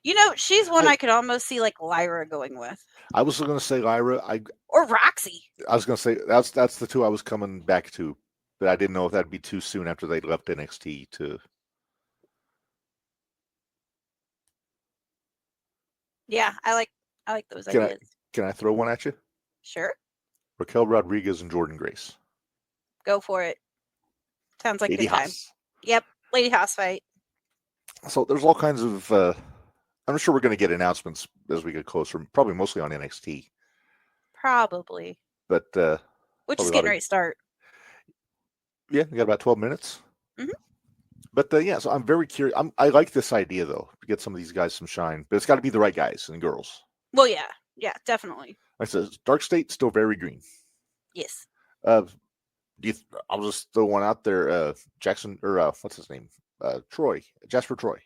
You know, she's one I could almost see like Lyra going with. I was going to say Lyra. Or Roxy. I was going to say that's the two I was coming back to, but I didn't know if that'd be too soon after they left NXT to. Yeah, I like those ideas. Can I throw one at you? Sure. Raquel Rodriguez and Jordan Grace. Go for it. Sounds like Lady good time. Yep, Lady House fight. So there's all kinds of. I'm sure we're going to get announcements as we get closer. Probably mostly on NXT. Probably. But which is getting ready to start. Yeah, we got about 12 minutes. Mm-hmm. But so I'm very curious. I like this idea though, to get some of these guys some shine, but it's got to be the right guys and girls. Well, yeah, definitely. Like I said, Dark State still very green. Yes. I'll just throw one out there. Jackson or what's his name? Troy. Jasper Troy.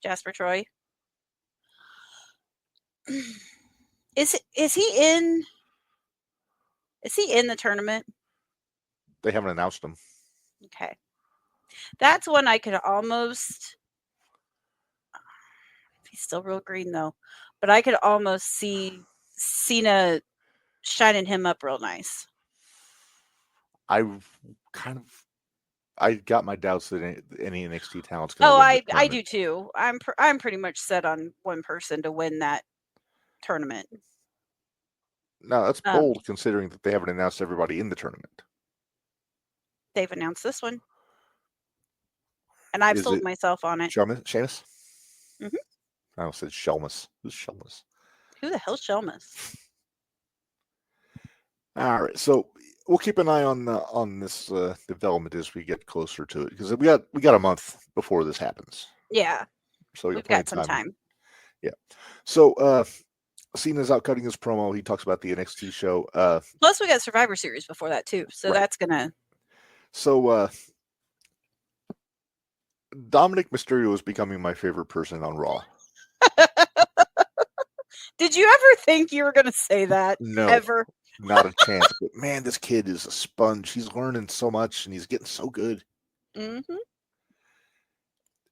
Jasper Troy. Is he in the tournament? They haven't announced him. Okay. That's one I could almost. He's still real green though, but I could almost see Cena shining him up real nice. I got my doubts that any NXT talent's going to win. I do too. I'm pretty much set on one person to win that tournament. No, that's bold considering that they haven't announced everybody in the tournament. They've announced this one. And I've sold myself on it. Sheamus? Mm-hmm. I almost said Shelmus. Who's Shelmus? Who the hell's Shelmus? All right, so we'll keep an eye on this development as we get closer to it, because we got a month before this happens. Yeah, so we've got some time. Yeah, so Cena's out cutting his promo. He talks about the NXT show. Plus, we got Survivor Series before that too, so that's gonna. So Dominic Mysterio is becoming my favorite person on Raw. Did you ever think you were going to say that? No, ever. Not a chance. But man, this kid is a sponge. He's learning so much, and he's getting so good. Mm-hmm.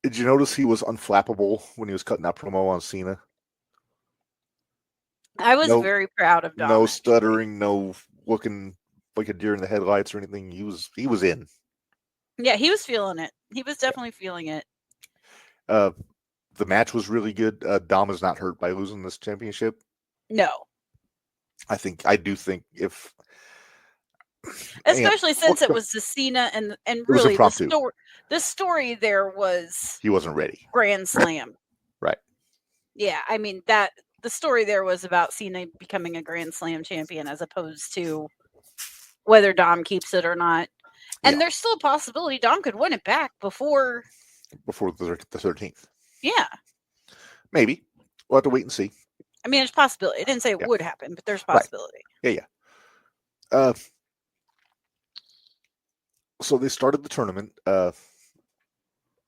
Did you notice he was unflappable when he was cutting that promo on Cena? I was very proud of Dom. No stuttering, no looking like a deer in the headlights or anything. He was in. Yeah, he was feeling it. He was definitely feeling it. The match was really good. Dom is not hurt by losing this championship. No. I do think if, especially since it was the Cena and really the story there was he wasn't ready. Grand Slam. Right. Yeah, I mean that the story there was about Cena becoming a Grand Slam champion as opposed to whether Dom keeps it or not. And there's still a possibility Dom could win it back before the 13th. Yeah. Maybe. We'll have to wait and see. I mean, there's a possibility. It didn't say it would happen, but there's a possibility. Right. Yeah. So they started the tournament. I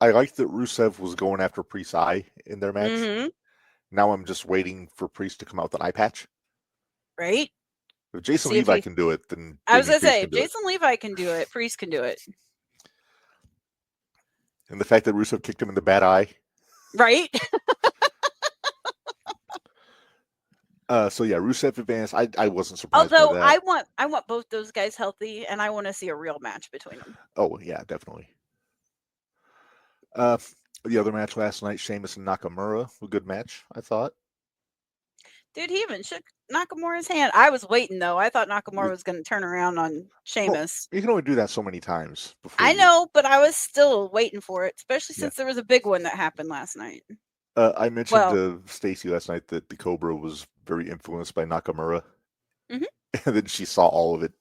liked that Rusev was going after Priest's eye in their match. Mm-hmm. Now I'm just waiting for Priest to come out with an eye patch. Right. If Jason Levi can do it, then I was going to say, if Jason Levi can do it, Priest can do it. And the fact that Rusev kicked him in the bad eye. Right. So yeah, Rusev advanced. I wasn't surprised. Although by that. I want both those guys healthy, and I want to see a real match between them. Oh yeah, definitely. The other match last night, Sheamus and Nakamura, a good match, I thought. Dude, he even shook Nakamura's hand. I was waiting though. I thought Nakamura was going to turn around on Sheamus. Well, you can only do that so many times. I know, but I was still waiting for it, especially since there was a big one that happened last night. I mentioned to Stacy last night that the Cobra was very influenced by Nakamura, and then she saw all of it.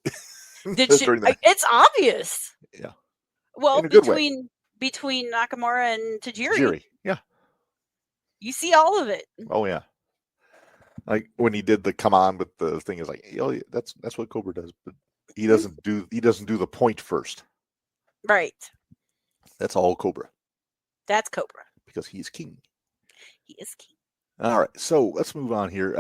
Did she? It's obvious. Yeah. Well, between Nakamura and Tajiri. Yeah. You see all of it. Oh yeah. Like when he did the come on, but the thing is like, oh, that's what Cobra does, but he doesn't do the point first. Right. That's all Cobra. That's Cobra. Because he's king. He is king. All right, so let's move on here.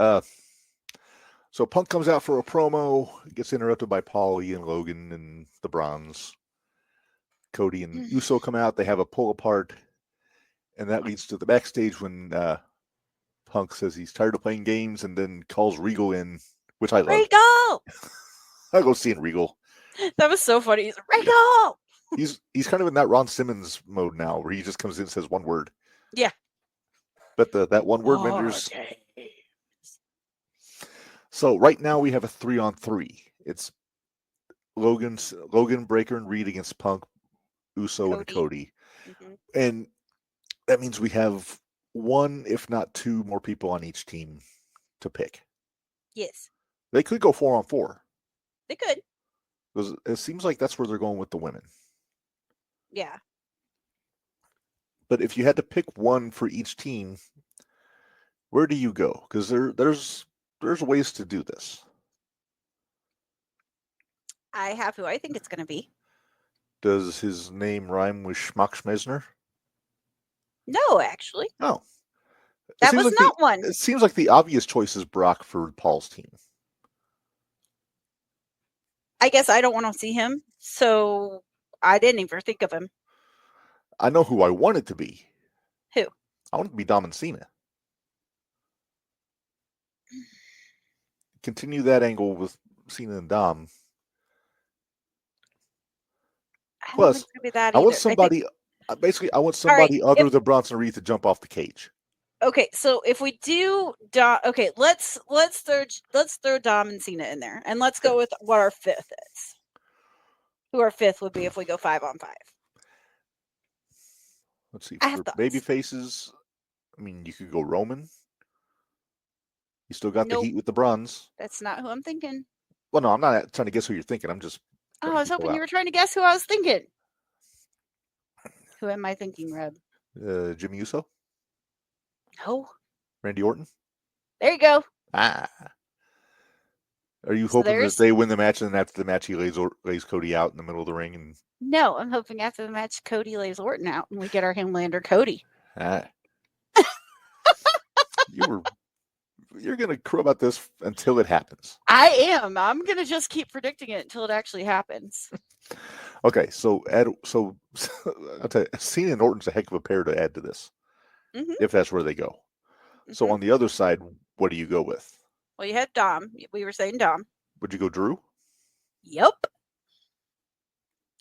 So Punk comes out for a promo, gets interrupted by Paulie and Logan and the Bronze. Cody and Uso come out. They have a pull apart, and that leads to the backstage when Punk says he's tired of playing games, and then calls Regal in, which I love. Regal! I go seeing Regal. That was so funny. He's Regal! He's kind of in that Ron Simmons mode now, where he just comes in and says one word. Yeah. But that one word, Minderz. So right now we have a 3-on-3. It's Logan, Breaker, and Reed against Punk, Uso, and Cody. Mm-hmm. And that means we have one, if not two, more people on each team to pick. Yes. They could go 4-on-4. They could. Because it seems like that's where they're going with the women. Yeah. But if you had to pick one for each team, where do you go? Because there's ways to do this. I have who I think it's going to be. Does his name rhyme with Schmuck-Schmesner? No, actually. Oh. That was not one. It seems like the obvious choice is Brock for Paul's team. I guess I don't want to see him, so I didn't even think of him. I know who I want it to be. Who? I want it to be Dom and Cena. Continue that angle with Cena and Dom. Plus, I want somebody. I want somebody other than Bronson Reed to jump off the cage. Okay, so if we do Dom, okay, let's throw Dom and Cena in there, and let's go with what our fifth is. Who our fifth would be if we go 5-on-5. Let's see. For baby faces, I mean, you could go Roman. You still got the heat with the bronze. That's not who I'm thinking. Well, no, I'm not trying to guess who you're thinking. I'm just. Oh, I was hoping you were trying to guess who I was thinking. Who am I thinking, Reb? Jimmy Uso? No. Randy Orton? There you go. Ah. Are you hoping that they win the match and then after the match he lays Cody out in the middle of the ring? And no, I'm hoping after the match Cody lays Orton out and we get our Homelander Cody. Ah. You're going to crow about this until it happens. I am. I'm going to just keep predicting it until it actually happens. Okay, so I'll tell you, Cena and Orton's a heck of a pair to add to this, if that's where they go. Mm-hmm. So on the other side, what do you go with? Well, you had Dom. We were saying Dom. Would you go Drew? Yep.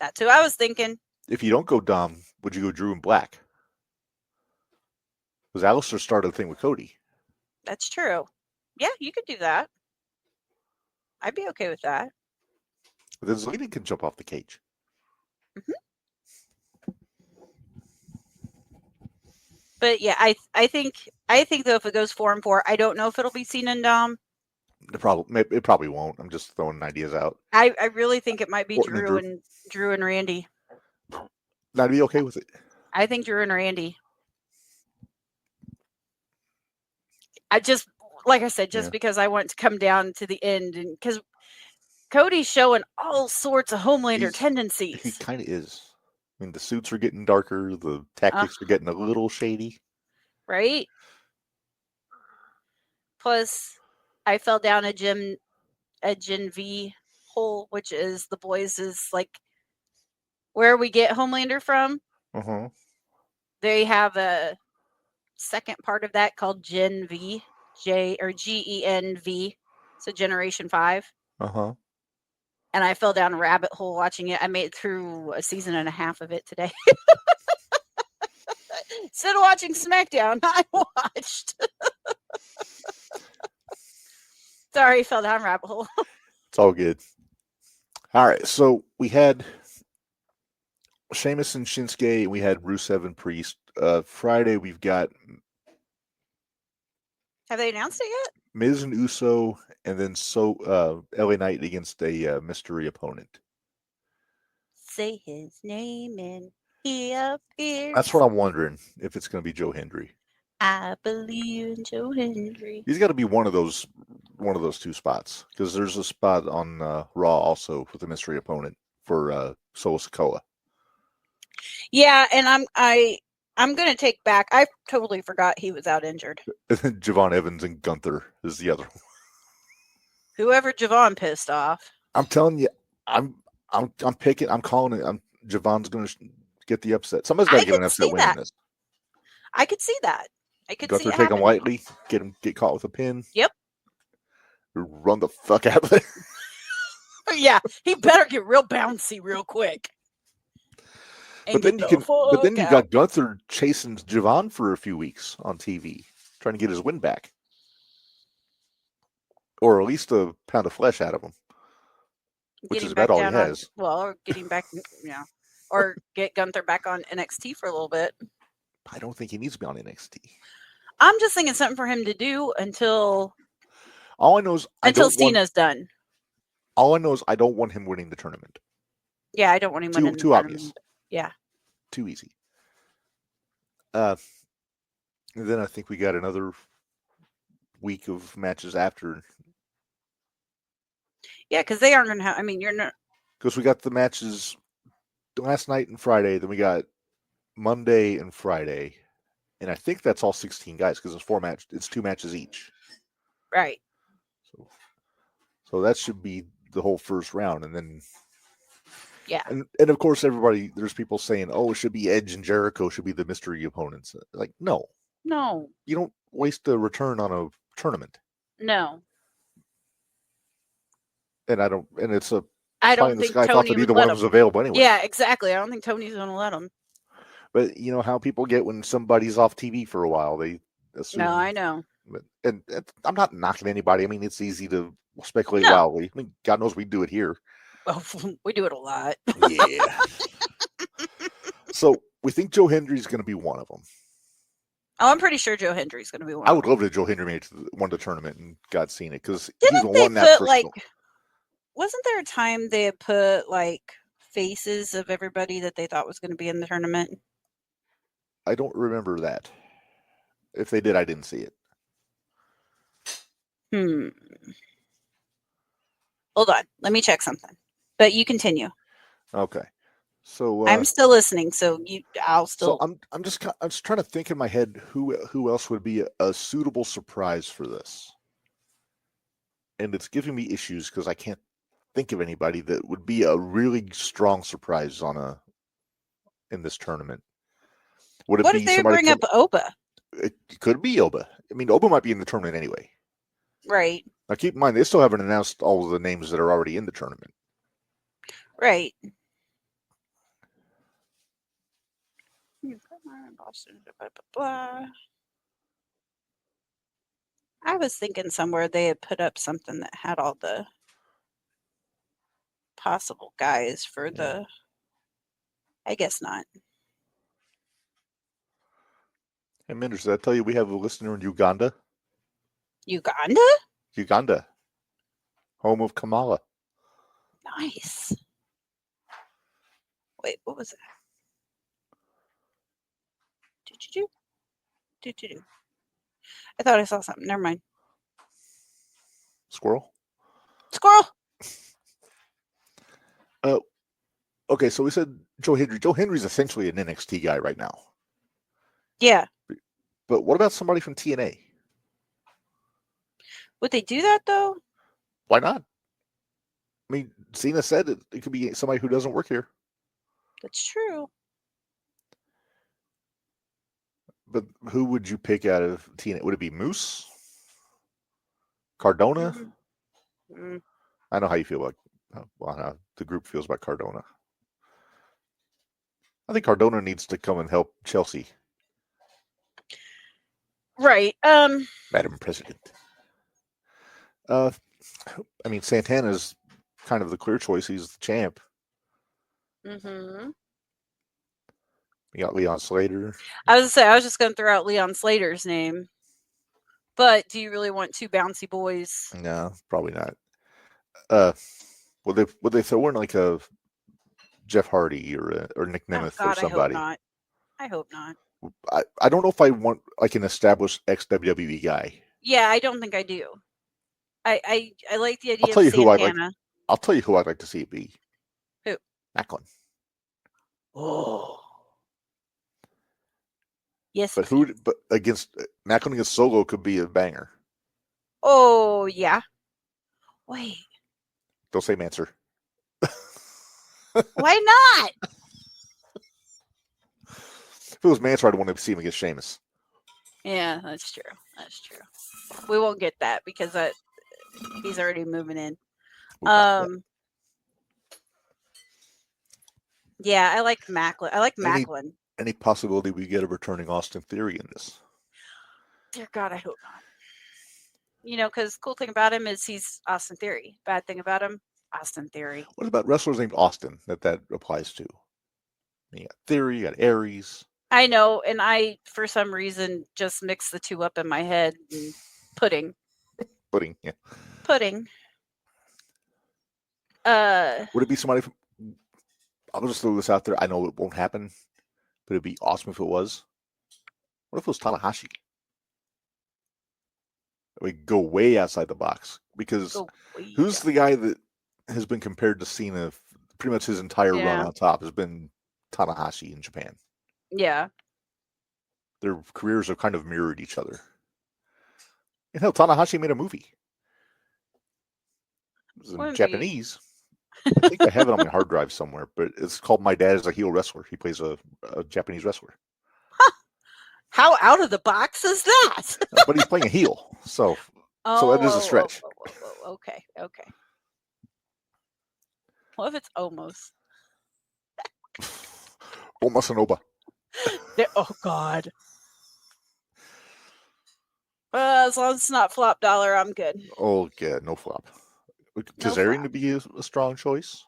That's who I was thinking. If you don't go Dom, would you go Drew and Black? Because Alistair started the thing with Cody. That's true. Yeah, you could do that. I'd be okay with that. But then Zelina can jump off the cage. But yeah, I think though if it goes 4-4, I don't know if it'll be Cena and Dom. It probably won't. I'm just throwing ideas out. I really think it might be Orton Drew and Randy. I'd be okay with it. I think Drew and Randy. I just, like I said, because I want to come down to the end, and because Cody's showing all sorts of Homelander tendencies. He kind of is. I mean, the suits are getting darker. The tactics are getting a little shady. Right? Plus, I fell down a Gen V hole, which is the boys is like where we get Homelander from. Uh-huh. They have a second part of that called Gen V, GENV, so Generation 5. Uh-huh. And I fell down a rabbit hole watching it. I made it through a season and a half of it today. Instead of watching SmackDown, I watched. Sorry, fell down a rabbit hole. It's all good. All right, so we had Sheamus and Shinsuke, and we had Rusev and Priest. Friday, we've got... Have they announced it yet? Miz and Uso, and then LA Knight against a mystery opponent. Say his name and he appears. That's what I'm wondering, if it's going to be Joe Hendry. I believe in Joe Hendry. He's got to be one of those two spots, because there's a spot on Raw also with a mystery opponent for Solo Sikoa. Yeah, and I'm going to take back. I totally forgot he was out injured. And then Javon Evans and Gunther is the other one. Whoever Javon pissed off. I'm telling you, I'm picking. I'm calling it. Javon's going to get the upset. Somebody's got to get an upset winning this. I could see that. I could Gunther see it take him happening. lightly, get caught with a pin. Yep. Run the fuck out of there. Yeah, he better get real bouncy real quick. But then you got Gunther chasing Javon for a few weeks on TV, trying to get his win back, or at least a pound of flesh out of him, which is about all he has. Or getting back, or get Gunther back on NXT for a little bit. I don't think he needs to be on NXT. I'm just thinking something for him to do until. All I know is Cena's done. All I know is I don't want him winning the tournament. Yeah, I don't want him winning the tournament. Too obvious. Yeah. Too easy. And then I think we got another week of matches after. Yeah, because they aren't going to have. I mean, you're not. Because we got the matches last night and Friday. Then we got Monday and Friday, and I think that's all 16 guys because it's 2 matches each. Right. So that should be the whole first round, and then. Yeah. And of course, there's people saying, oh, it should be Edge and Jericho should be the mystery opponents. Like, no. No. You don't waste a return on a tournament. No. And I don't think Tony would either one was available anyway. Yeah, exactly. I don't think Tony's going to let him. But you know how people get when somebody's off TV for a while. They assume. No, I know. And I'm not knocking anybody. I mean, it's easy to speculate wildly. I mean, God knows we do it here. Well, we do it a lot. Yeah. So we think Joe Hendry's going to be one of them. Oh, I'm pretty sure Joe Hendry's going to be one. I would love to Joe Hendry won the tournament and got Cena because he's the one that first. Wasn't there a time they had put like faces of everybody that they thought was going to be in the tournament? I don't remember that. If they did, I didn't see it. Hold on, let me check something. But you continue. Okay. So I'm still listening. So I'll still. So I'm just trying to think in my head who else would be a suitable surprise for this, and it's giving me issues because I can't think of anybody that would be a really strong surprise in this tournament. What if they bring up Oba? It could be Oba. I mean, Oba might be in the tournament anyway. Right. Now, keep in mind, they still haven't announced all of the names that are already in the tournament. Right. Boston, blah, blah, blah. I was thinking somewhere they had put up something that had all the possible guys for the. I guess not. Hey, Minderz, did I tell you we have a listener in Uganda? Uganda? Uganda. Home of Kamala. Nice. Wait, what was that? Do. I thought I saw something. Never mind. Squirrel? Squirrel! Okay, so we said Joe Hendry. Joe Hendry's essentially an NXT guy right now. Yeah. But what about somebody from TNA? Would they do that, though? Why not? I mean, Cena said it could be somebody who doesn't work here. That's true. But who would you pick out of TNA? Would it be Moose? Cardona? Mm-hmm. I know how you feel about how the group feels about Cardona. I think Cardona needs to come and help Chelsea. Right. Madam President. I mean, Santana's kind of the clear choice. He's the champ. Mm-hmm. You got Leon Slater. I was just going to throw out Leon Slater's name. But do you really want two bouncy boys? No, probably not. Would they throw in like a Jeff Hardy or Nick Nemeth or somebody? I hope not. I don't know if I want like an established ex-WWE guy. Yeah, I don't think I do. I like the idea I'll tell you of Santana. I'll tell you who I'd like to see it be. Who? Macklin. Oh. Yes. But against Macklin against Solo could be a banger. Oh, yeah. Wait. Don't say Manser. Why not? If it was Manser, I'd want to see him against Sheamus. Yeah, that's true. That's true. We won't get that because he's already moving in. Yeah, I like Macklin. I like Macklin. Any possibility we get a returning Austin Theory in this? Dear God, I hope not. You know, because cool thing about him is he's Austin Theory. Bad thing about him, Austin Theory. What about wrestlers named Austin that applies to? You got Theory, you got Aries. I know, and I, for some reason, just mix the two up in my head. And Pudding, yeah. Pudding. Would it be somebody from... I'll just throw this out there. I know it won't happen, but it'd be awesome if it was. What if it was Tanahashi? We go way outside the box because who's the guy that has been compared to Cena pretty much his entire run on top has been Tanahashi in Japan. Yeah. Their careers have kind of mirrored each other. And hell, Tanahashi made a movie. It was in Japanese. I think I have it on my hard drive somewhere, but it's called My Dad is a Heel Wrestler. He plays a Japanese wrestler. Huh. How out of the box is that? But he's playing a heel, so that is a stretch. Okay. What if it's Omos? Omos and Oba. Oh, God. As long as it's not flop dollar, I'm good. Oh, yeah, no flop. Kazarian to be a strong choice?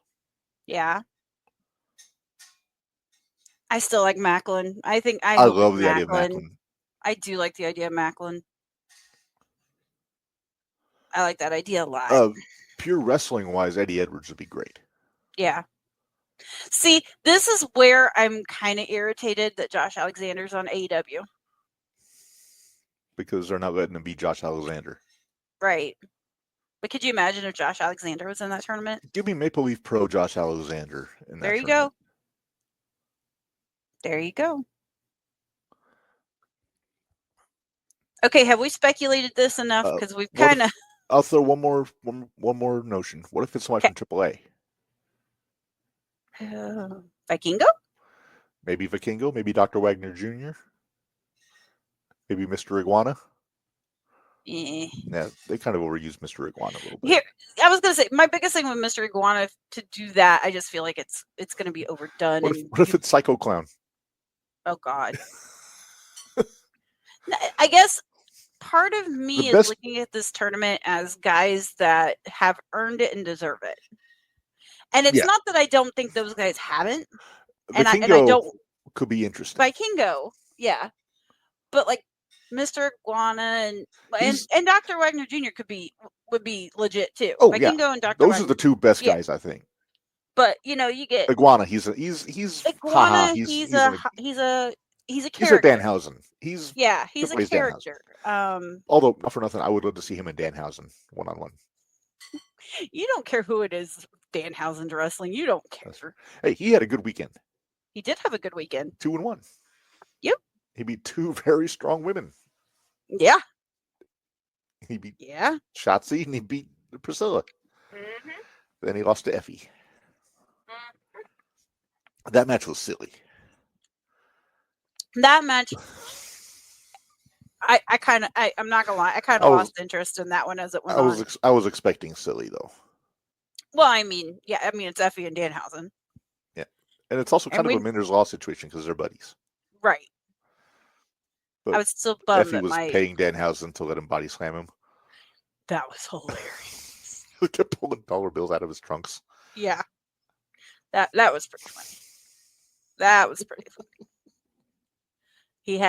Yeah. I still like Macklin. I love the idea of Macklin. I do like the idea of Macklin. I like that idea a lot. Pure wrestling-wise, Eddie Edwards would be great. Yeah. See, this is where I'm kind of irritated that Josh Alexander's on AEW. Because they're not letting him be Josh Alexander. Right. But could you imagine if Josh Alexander was in that tournament? Give me Maple Leaf Pro Josh Alexander in that There you tournament. go. There you go. Okay, have we speculated this enough? Because we've kind of... I'll throw one more notion. What if it's somebody from AAA? Vikingo? Maybe Vikingo. Maybe Dr. Wagner Jr. Maybe Mr. Iguana. Eh. Yeah, they kind of overused Mr. Iguana a little bit. Here, I was gonna say my biggest thing with Mr. Iguana to do that, I just feel like it's gonna be overdone. What if it's Psycho Clown? Oh God. I guess part of me is looking at this tournament as guys that have earned it and deserve it. And it's not that I don't think those guys haven't. And I don't could be interesting. Vikingo, yeah. But like Mr. Iguana and Dr. Wagner Jr. would be legit too. Oh, Vikingo and Dr. Those Wagner. are the two best guys, I think. But you get Iguana. He's Iguana. He's a character. He's a Danhausen. He's a character. Although not for nothing, I would love to see him and Danhausen one-on-one. You don't care who it is, Danhausen's wrestling. You don't care. Hey, he had a good weekend. He did have a good weekend. 2-1. Yep. He beat two very strong women. Yeah. He beat Shotzi and he beat Priscilla. Mm-hmm. Then he lost to Effie. Mm-hmm. That match was silly. That match, I'm not gonna lie, I kind of lost interest in that one as it went on. I was expecting silly though. Well, it's Effie and Danhausen. Yeah, and it's also kind of a Minderz Law situation because they're buddies. Right. But I was still bummed Effie was paying Danhausen to let him body slam him. That was hilarious. He kept pulling dollar bills out of his trunks. Yeah. That was pretty funny. That was pretty funny.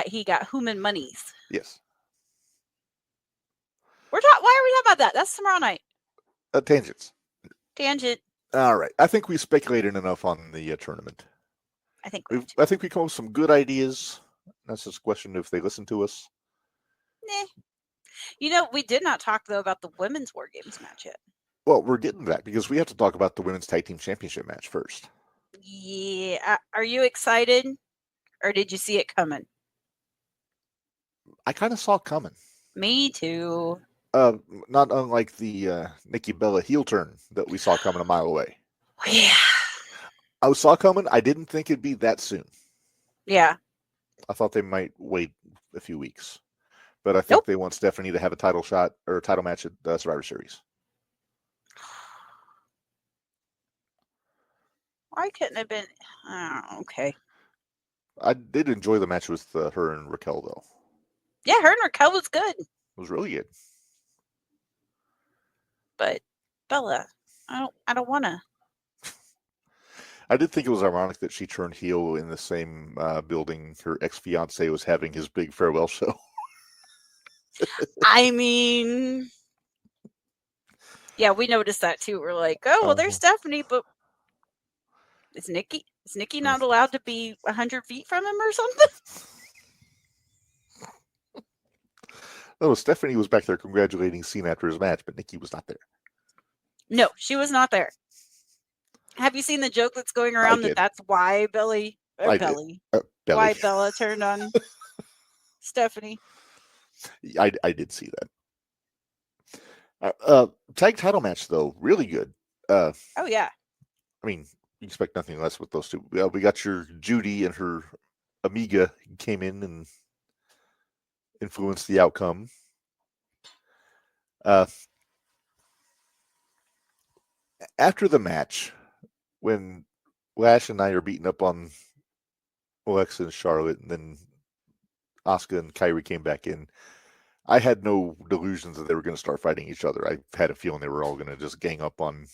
He got human monies. Yes. Why are we talking about that? That's tomorrow night. Tangents. Tangent. All right. I think we speculated enough on the tournament. I think we come up with some good ideas. That's just a question if they listen to us. We did not talk though about the women's War Games match yet. Well, we're getting to that because we have to talk about the women's tag team championship match first. Yeah. Are you excited, or did you see it coming? I kind of saw it coming. Me too. Not unlike the Nikki Bella heel turn that we saw coming a mile away. Yeah. I saw it coming. I didn't think it'd be that soon. Yeah. I thought they might wait a few weeks. But I think they want Stephanie to have a title shot or a title match at the Survivor Series. Why couldn't it have been? Oh, okay. I did enjoy the match with her and Raquel, though. Yeah, her and Raquel was good. It was really good. But Bella, I don't want to. I did think it was ironic that she turned heel in the same building her ex-fiance was having his big farewell show. I mean, yeah, we noticed that too. We're like, oh, well, there's Stephanie, but is Nikki not allowed to be 100 feet from him or something? No, Stephanie was back there congratulating Cena after his match, but Nikki was not there. No, she was not there. Have you seen the joke that's going around that's why why Bella turned on Stephanie? I did see that. Tag title match though, really good. Oh yeah. I mean, you expect nothing less with those two. We got your Judy and her Amiga came in and influenced the outcome. After the match, when Lash and I are beating up on Alexa and Charlotte, and then Asuka and Kairi came back in, I had no delusions that they were going to start fighting each other. I had a feeling they were all going to just gang up on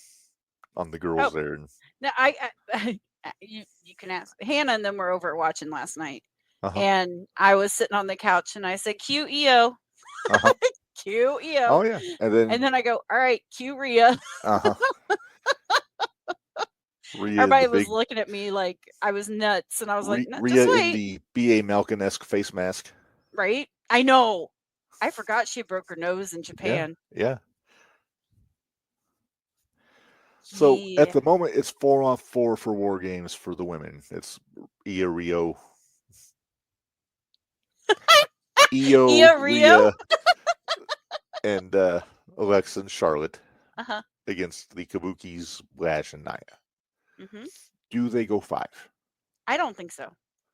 the girls there. No, you can ask. Hannah and them were over watching last night, and I was sitting on the couch, and I said, "Cue Io." Cue Io. Oh yeah, and then I go, "All right, cue Rhea." Everybody was looking at me like I was nuts, and I was like, Rhea in the B.A. Malkin-esque face mask. Right? I know. I forgot she broke her nose in Japan. Yeah. So at the moment, it's 4-on-4 for War Games for the women. It's Io, Rhea, and Alexa and Charlotte against the Kabukis, Lash, and Nia. Mm-hmm. Do they go 5? I don't think so.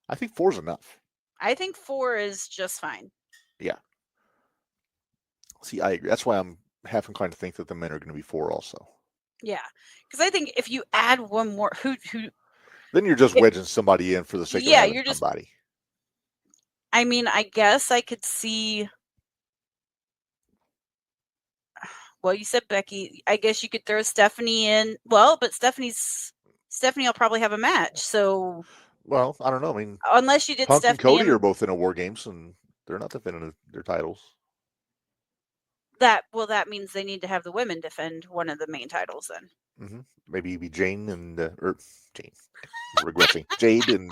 I think 4 is enough. I think 4 is just fine. Yeah. See, I agree. That's why I'm half inclined to think that the men are going to be 4 also. Yeah, because I think if you add one more, who, then you're just wedging somebody in for the sake of having you're just somebody. I mean, I guess I could see. Well, you said Becky. I guess you could throw Stephanie in. Well, but Stephanie will probably have a match. So, well, I don't know. I mean, unless you did Punk Stephanie and Cody are both in a War Games, and they're not defending their titles. That means they need to have the women defend one of the main titles then. Mm-hmm. Maybe it'd be Jane and or Jane. Regressing. Jade and.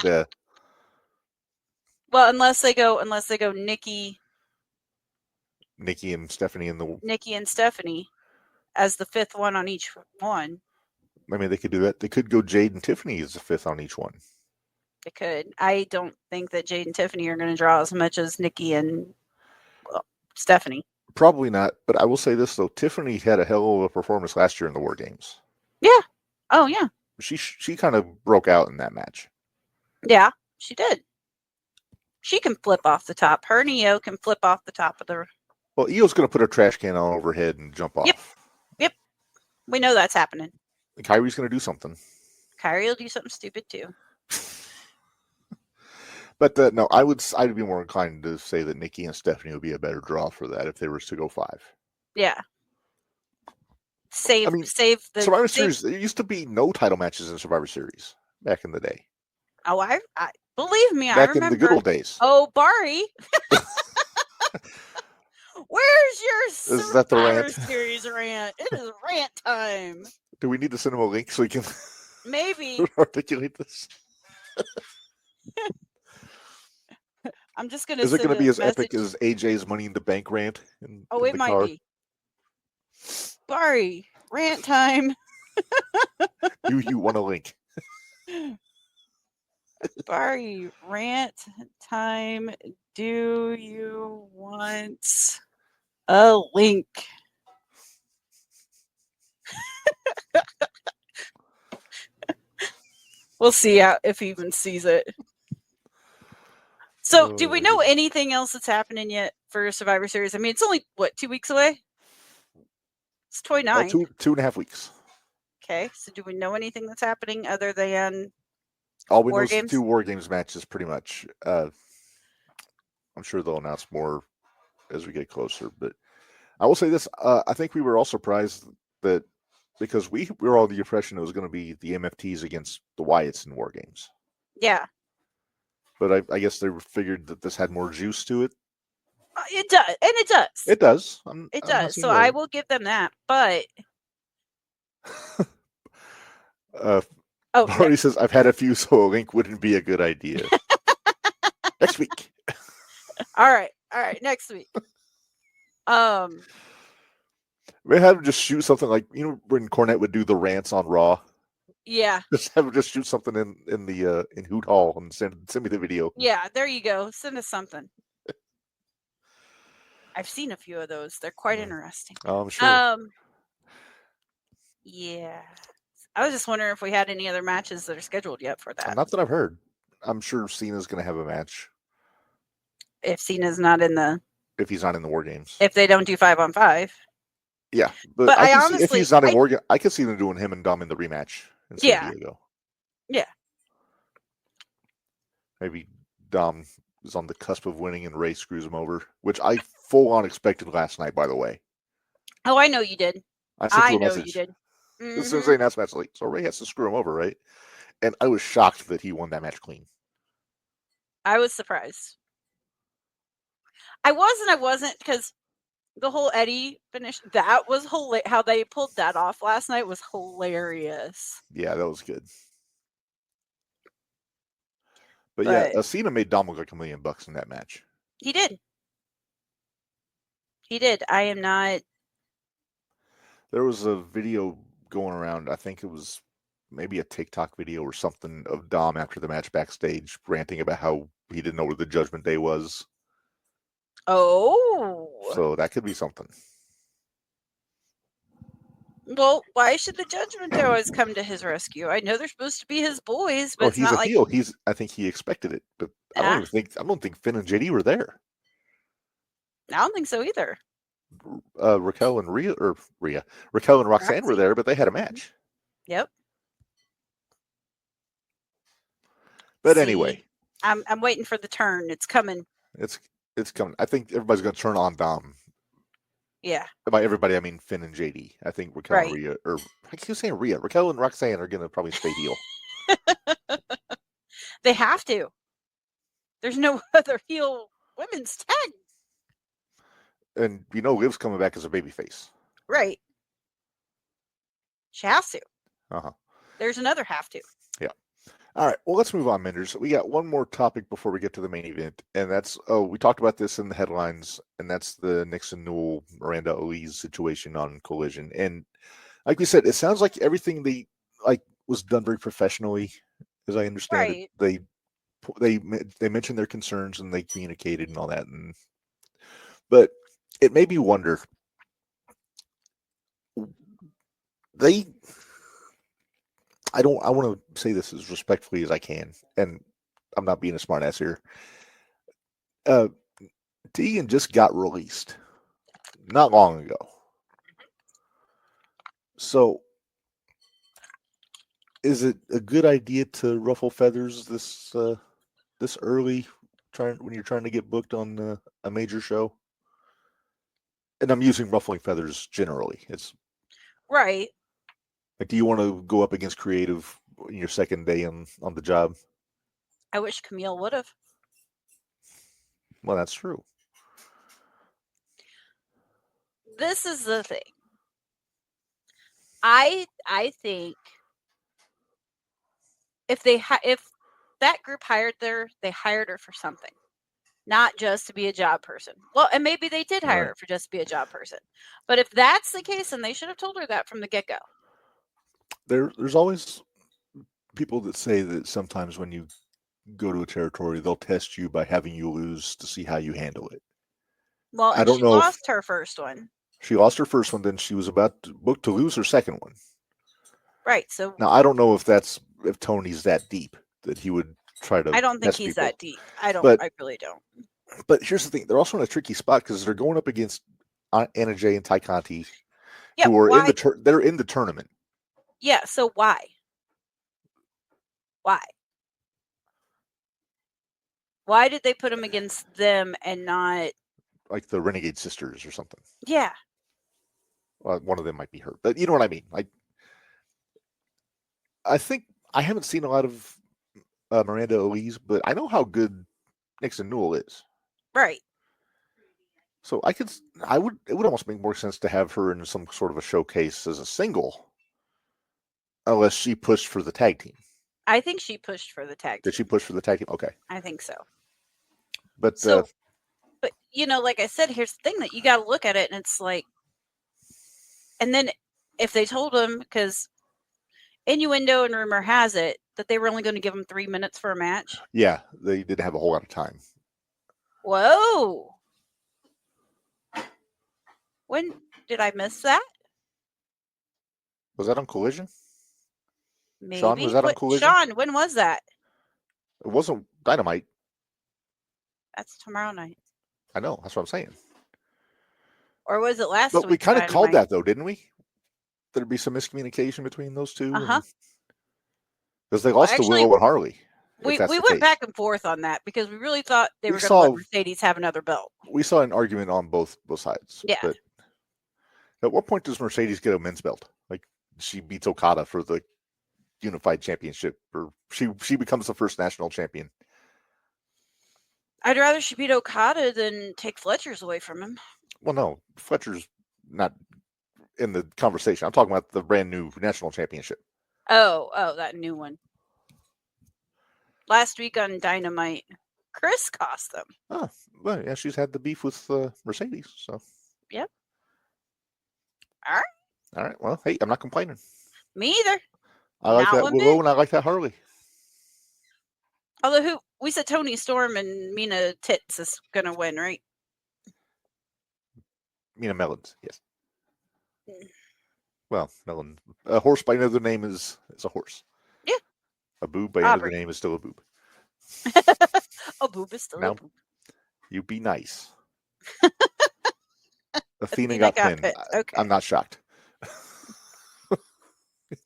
Well, unless they go Nikki and Stephanie and Stephanie as the 5th one on each one. I mean, they could do that. They could go Jade and Tiffany as the 5th on each one. They could. I don't think that Jade and Tiffany are going to draw as much as Nikki and Stephanie. Probably not, but I will say this though: Tiffany had a hell of a performance last year in the War Games. Yeah. Oh yeah. She kind of broke out in that match. Yeah, she did. She can flip off the top. Her and Io can flip off the top of the. Well, Io's going to put a trash can on over her head and jump off. Yep. We know that's happening. And Kyrie's going to do something. Kyrie will do something stupid too. But no, I'd be more inclined to say that Nikki and Stephanie would be a better draw for that if they were to go 5. Yeah. Save the Survivor Series. There used to be no title matches in Survivor Series back in the day. Oh, I believe me, back I remember. In the good old days. Oh, Bari. Where's your Is that the rant? Series rant? It is rant time. Do we need to send him a link so he can maybe articulate this? I'm just gonna. Is it going to be as epic as AJ's Money in the Bank rant? It might be. Bari, rant time. you want a link? Bari, rant time. Do you want a link? We'll see if he even sees it. So, do we know anything else that's happening yet for Survivor Series? I mean, it's only, 2 weeks away? It's 29. 2.5 weeks. Okay, so do we know anything that's happening other than all we know is 2 War Games matches, pretty much. I'm sure they'll announce more as we get closer. But I will say this. I think we were all surprised that because we were all the impression it was going to be the MFTs against the Wyatts in War Games. Yeah. But I guess they figured that this had more juice to it. It does, and it does. It does. It does. So I will give them that. But Barney says, "I've had a few, so a link wouldn't be a good idea." Next week. All right. Next week. We have him just shoot something like when Cornette would do the rants on Raw. Yeah. Just have him just shoot something in Hoot Hall and send me the video. Yeah, there you go. Send us something. I've seen a few of those. They're quite interesting. Oh, I'm sure. Yeah. I was just wondering if we had any other matches that are scheduled yet for that. Not that I've heard. I'm sure Cena's going to have a match. If Cena's not if he's not in the War Games. If they don't do 5-on-5. Yeah, but I honestly, if he's not in War Games, I could see them doing him and Dom in the rematch in San Diego. Yeah. Maybe Dom is on the cusp of winning and Ray screws him over, which I full on expected last night, by the way. Oh, I know you did. I know you did. As soon as they announced match, so Ray has to screw him over, right? And I was shocked that he won that match clean. I was surprised. I wasn't, because the whole Eddie finish, that was how they pulled that off last night was hilarious. Yeah, that was good. But yeah, Cena made Dom look like $1 million in that match. He did. I am not. There was a video going around. I think it was maybe a TikTok video or something of Dom after the match backstage ranting about how he didn't know where the Judgment Day was. Oh. So that could be something. Well, why should the Judgment Day always come to his rescue? I know they're supposed to be his boys, but he's a heel. I think he expected it, but I don't think Finn and JD were there. I don't think so either. Raquel and Raquel and Roxanne were Roxy. there, but they had a match. Yep. But See, anyway, I'm waiting for the turn. It's coming. it's coming. I think everybody's going to turn on Dom. Yeah. By everybody, I mean Finn and JD. I think Raquel and Right. Rhea, or I keep saying Rhea. Raquel and Roxanne are going to probably stay heel. They have to. There's no other heel women's tag. And you know Liv's coming back as a babyface. Right. She has to. Uh-huh. There's another have to. Yeah. All right. Well, let's move on, Minderz. We got one more topic before we get to the main event, and that's we talked about this in the headlines, and that's the Nixon Newell Miranda Elise situation on Collision. And like we said, it sounds like everything they was done very professionally, as I understand Right. it. They mentioned their concerns and they communicated and all that, but it made me wonder. I want to say this as respectfully as I can, and I'm not being a smartass here. Tegan just got released not long ago. So is it a good idea to ruffle feathers this early when you're trying to get booked on a major show? And I'm using ruffling feathers generally. It's right. Like, do you want to go up against creative in your second day on the job? I wish Camille would have. Well, that's true. This is the thing. I think if that group hired her, they hired her for something, not just to be a job person. Well, and maybe they did hire her for just to be a job person. But if that's the case, then they should have told her that from the get-go. There's always people that say that sometimes when you go to a territory, they'll test you by having you lose to see how you handle it. Well, and she lost her first one. She lost her first one, then she was about to book to lose her second one. Right. So now I don't know if Tony's that deep that he would try to. I don't think he's people. that deep. I really don't. But here's the thing: they're also in a tricky spot because they're going up against Anna Jay and Ty Conti, who are they're in the tournament. Yeah. So why? Why? Why did they put him against them and not like the Renegade Sisters or something? Yeah. Well, one of them might be hurt, but you know what I mean. I think I haven't seen a lot of Miranda Elise, but I know how good Nixon Newell is. Right. So it would almost make more sense to have her in some sort of a showcase as a single, unless she pushed for the tag team. I think she pushed for the tag team. Did she push for the tag team? Okay. I think so. But but like I said, here's the thing that you got to look at it, and it's like, and then if they told him, because innuendo and rumor has it that they were only going to give him 3 minutes for a match. Yeah, they didn't have a whole lot of time. Whoa. When did I miss that? Was that on Collision? Maybe. Sean, was that on Collision? Sean, when was that? It wasn't Dynamite. That's tomorrow night. I know. That's what I'm saying. Or was it last week? But we kind of called that, though, didn't we? There'd be some miscommunication between those two. Uh-huh. Because they lost to Willow and Harley. We went back and forth on that because we really thought they were going to let Mercedes have another belt. We saw an argument on both sides. Yeah. But at what point does Mercedes get a men's belt? Like, she beats Okada for the unified championship, or she becomes the first national champion. I'd rather she beat Okada than take Fletcher's away from him. Well, no, Fletcher's not in the conversation. I'm talking about the brand new national championship. Oh, that new one. Last week on Dynamite, Chris cost them. Oh, well, yeah, she's had the beef with Mercedes, so. Yep. All right. Well, hey, I'm not complaining. Me either. I like that Willow and I like that Harley. Although we said Tony Storm and Mina Tits is gonna win, right? Mina Melons, yes. Well, Melon. A horse by another name is a horse. Yeah. A boob by another name is still a boob. A boob is still a boob. You be nice. Athena got pinned. Okay. I'm not shocked.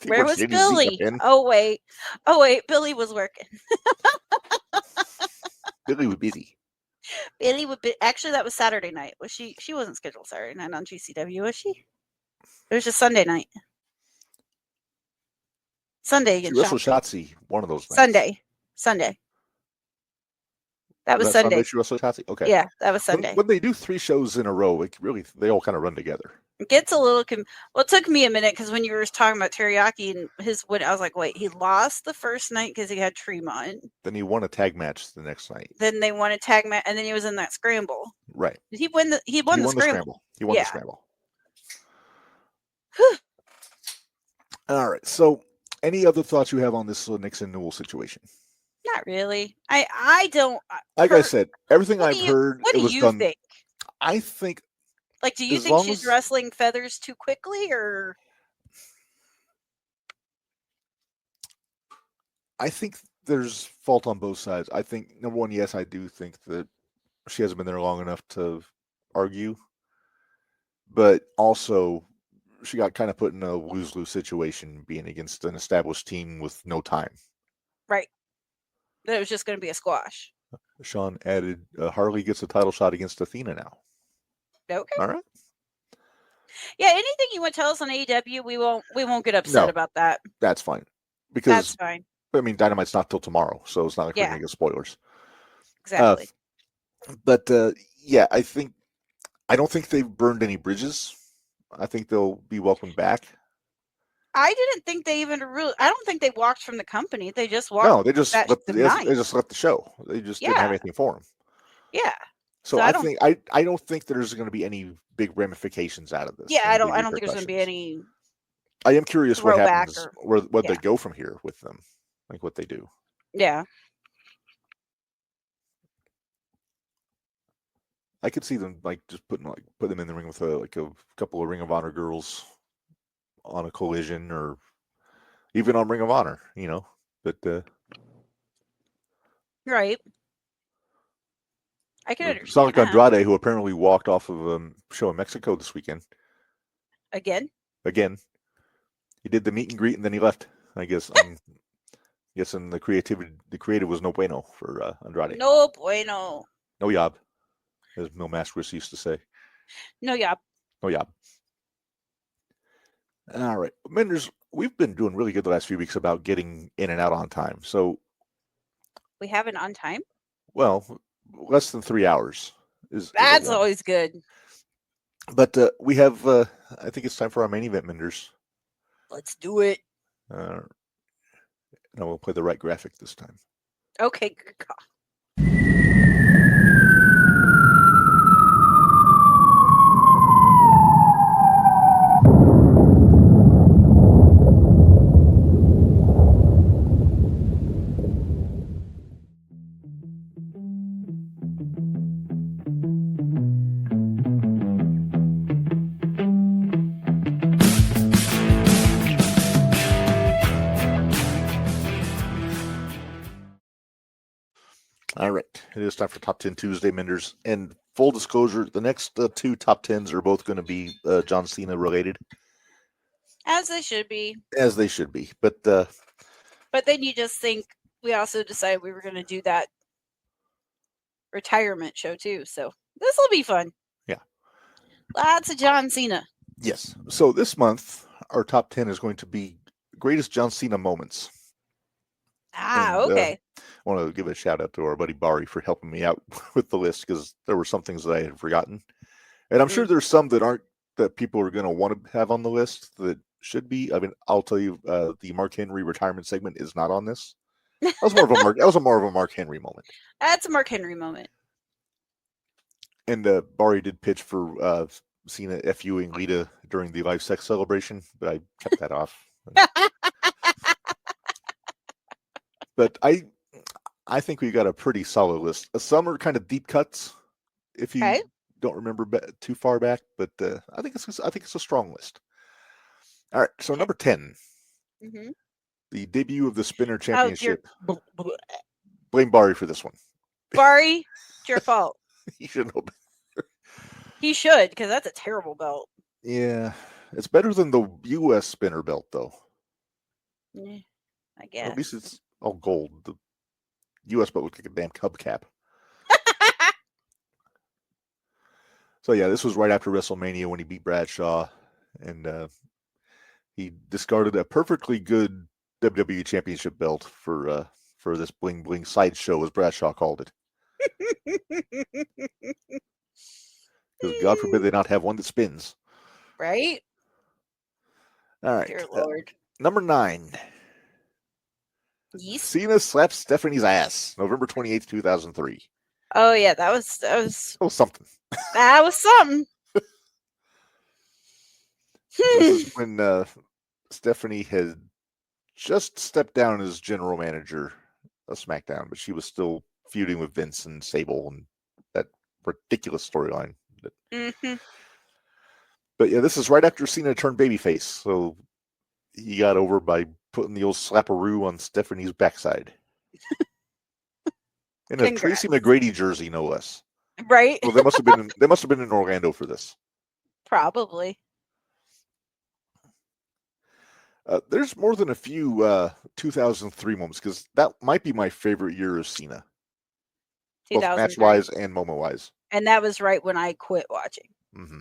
Where was Billy? Oh wait, Billy was working. Billy was busy. Billy would be actually that was Saturday night. Was she? She wasn't scheduled Saturday night on GCW, was she? It was just Sunday night. Sunday against She wrestled Shotzi one of those nights. Sunday. That was Sunday. Sunday she wrestled Shotzi? Okay. Yeah, that was Sunday. When they do 3 shows in a row, they all kind of run together. It gets a little well, it took me a minute because when you were talking about Teriyaki and I was like, wait, he lost the first night because he had Tremont. Then he won a tag match the next night. Then they won a tag match, and then he was in that scramble. Right. Did he won the scramble? He won the scramble. All right. So, any other thoughts you have on this Nixon Newell situation? Not really. I don't. Like I said, everything I've heard, what do you think? I think. Like, do you think she's wrestling feathers too quickly, or? I think there's fault on both sides. I think, number one, yes, I do think that she hasn't been there long enough to argue. But also, she got kind of put in a lose-lose situation being against an established team with no time. Right. That it was just going to be a squash. Sean added, Harley gets a title shot against Athena now. Okay. All right. Yeah, anything you want to tell us on AEW, we won't get upset about that. That's fine. Because that's fine. I mean, Dynamite's not till tomorrow, so it's not like we're going to get spoilers. Exactly. But yeah, I don't think they've burned any bridges. I think they'll be welcomed back. I didn't think they even I don't think they walked from the company. They just walked. No, they just left the show. They just didn't have anything for them. Yeah. So I don't think there's going to be any big ramifications out of this. Yeah, I don't think there's going to be any. I am curious what happens, where they go from here with them, like what they do. Yeah. I could see them just put them in the ring with a couple of Ring of Honor girls on a collision, or even on Ring of Honor, But right. I can understand. It's not like Andrade, who apparently walked off of a show in Mexico this weekend. Again. He did the meet and greet and then he left. I guess. And the creative was no bueno for Andrade. No bueno. No yob, as Mil Masquerade used to say. No yob. No yob. All right, Minderz, we've been doing really good the last few weeks about getting in and out on time. So we have an on time? Well, less than 3 hours is. That's always good. But we have. I think it's time for our main event, Minderz. Let's do it. No, we'll play the right graphic this time. Okay. All right, it is time for Top 10 Tuesday, Minderz. And full disclosure, the next 2 top 10s are both going to be John Cena related. As they should be. But then you just think we also decided we were going to do that retirement show too. So this will be fun. Yeah. Lots of John Cena. Yes. So this month, our top 10 is going to be greatest John Cena moments. Okay. I want to give a shout out to our buddy Bari for helping me out with the list, because there were some things that I had forgotten. And I'm sure there's some that people are going to want to have on the list that should be. I mean, I'll tell you, the Mark Henry retirement segment is not on this. That was more of a Mark Henry moment. That's a Mark Henry moment. And Bari did pitch for Cena FUing Lita during the live sex celebration, but I kept that off. But I think we got a pretty solid list. Some are kind of deep cuts, if you don't remember too far back. But I think it's a strong list. All right, so number 10, the debut of the Spinner Championship. Blame Bari for this one. Bari, it's your fault. You should know better. He should, because that's a terrible belt. Yeah, it's better than the U.S. spinner belt, though. Yeah, I guess. At least it's all gold. The U.S. belt looks like a damn hubcap. So yeah, this was right after WrestleMania when he beat Bradshaw, and he discarded a perfectly good WWE Championship belt for this bling bling sideshow, as Bradshaw called it. Because God forbid they not have one that spins. Right? All right. Dear Lord. Number 9. Yes. Cena slaps Stephanie's ass, November 28th, 2003. Oh yeah, that was something. That was something. This is when Stephanie had just stepped down as general manager of SmackDown, but she was still feuding with Vince and Sable and that ridiculous storyline. Mm-hmm. But yeah, this is right after Cena turned babyface, so he got over by putting the old slapperoo on Stephanie's backside. In a Tracy McGrady jersey, no less. Right. Well, they must have been in Orlando for this. Probably. There's more than a few 2003 moments, because that might be my favorite year of Cena, both match-wise and moment-wise. And that was right when I quit watching. Mm-hmm.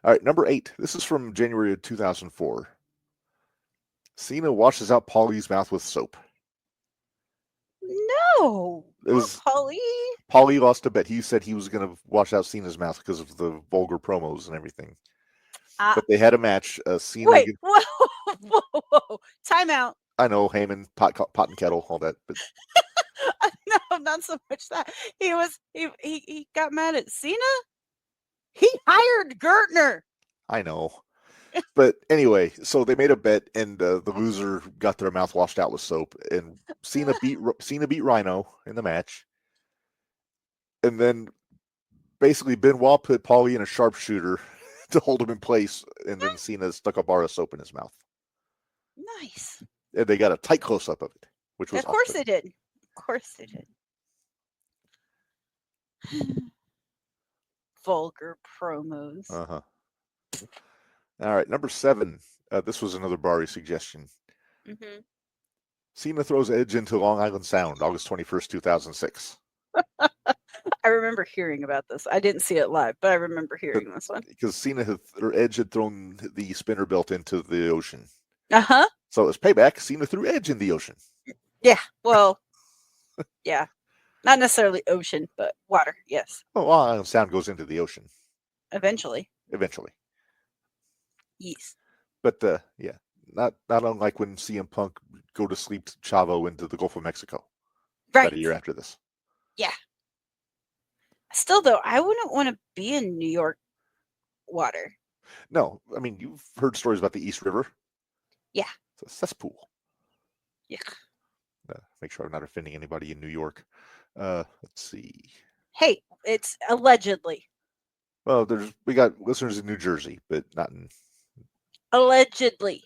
All right, number 8. This is from January of 2004. Cena washes out Paulie's mouth with soap. No. It was Paulie. Paulie lost a bet. He said he was going to wash out Cena's mouth because of the vulgar promos and everything. But they had a match. Cena. Wait, whoa. Time out. I know, Heyman, pot and kettle, all that. But no, not so much that. He got mad at Cena? He hired Gertner. I know. But anyway, so they made a bet, and the loser got their mouth washed out with soap. And Cena beat Rhino in the match. And then basically Benoit put Paulie in a sharpshooter to hold him in place, and then Cena stuck a bar of soap in his mouth. Nice. And they got a tight close-up of it, which was Of course they did. Of course they did. Vulgar promos. Uh-huh. All right, number 7. This was another Barry suggestion. Mm-hmm. Cena throws Edge into Long Island Sound, August 21st, 2006. I remember hearing about this. I didn't see it live, but I remember hearing this one. Because Edge had thrown the spinner belt into the ocean. Uh-huh. So as payback, Cena threw Edge in the ocean. Yeah, well, yeah. Not necessarily ocean, but water, yes. Oh, Long Island Sound goes into the ocean. Eventually. Yes. But, yeah, not unlike when CM Punk go to sleep Chavo into the Gulf of Mexico. Right. About a year after this. Yeah. Still, though, I wouldn't want to be in New York water. No, I mean, you've heard stories about the East River. Yeah. It's a cesspool. Yeah. Make sure I'm not offending anybody in New York. Let's see. Hey, it's allegedly. Well, we got listeners in New Jersey, but not in. Allegedly.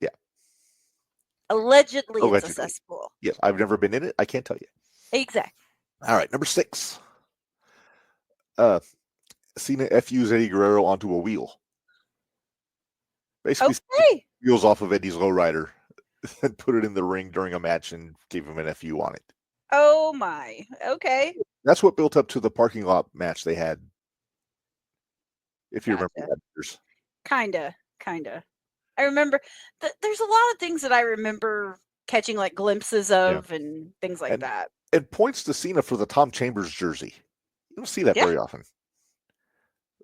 Yeah. Allegedly, it's a cesspool. Yes, I've never been in it. I can't tell you. Exactly. All right, number 6. Cena FUs Eddie Guerrero onto a wheel. Basically, wheels off of Eddie's lowrider and put it in the ring during a match and gave him an FU on it. Oh my. Okay. That's what built up to the parking lot match they had. If you remember that. Kinda. I remember there's a lot of things that I remember catching like glimpses of and things like that. It points to Cena for the Tom Chambers jersey. You don't see that very often.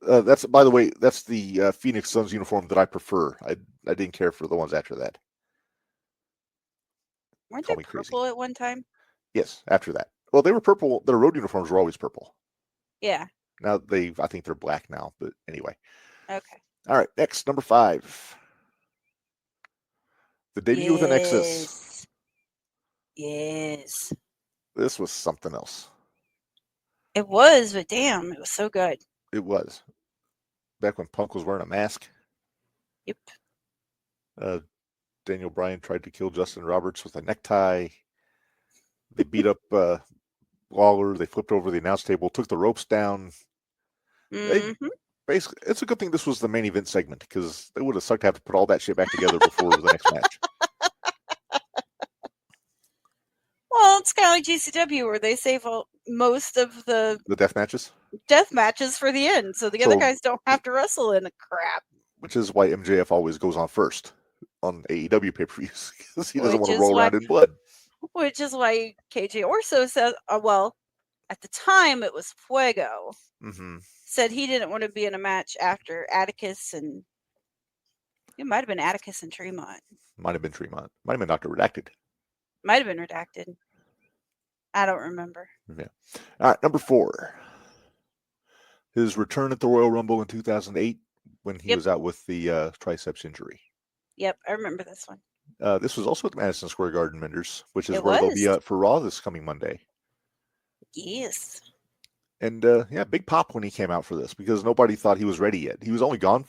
That's, by the way, that's the Phoenix Suns uniform that I prefer. I didn't care for the ones after that. Weren't they purple at one time? Yes, after that. Well, they were purple. Their road uniforms were always purple. Yeah. Now I think they're black now, but anyway. Okay. All right, next, number 5. The debut with the Nexus. Yes. This was something else. It was, but damn, it was so good. It was. Back when Punk was wearing a mask. Yep. Daniel Bryan tried to kill Justin Roberts with a necktie. They beat up Lawler. They flipped over the announce table, took the ropes down. Mm-hmm. Basically, it's a good thing this was the main event segment because they would have sucked to have to put all that shit back together before the next match. Well, it's kind of like GCW where they save most of the death matches. Death matches for the end, so the other guys don't have to wrestle in a crap. Which is why MJF always goes on first on AEW pay-per-views because he doesn't want to roll around in blood. Which is why KJ Orso said, well, at the time it was Fuego. Mm-hmm. Said he didn't want to be in a match after Atticus and it might have been Atticus and Tremont. Might have been Tremont. Might have been Dr. Redacted. Might have been Redacted. I don't remember. Yeah. All right, number 4. His return at the Royal Rumble in 2008 when he was out with the triceps injury. Yep, I remember this one. This was also at the Madison Square Garden, Minderz, which is where they'll be for Raw this coming Monday. Yes. And big pop when he came out for this because nobody thought he was ready yet. He was only gone.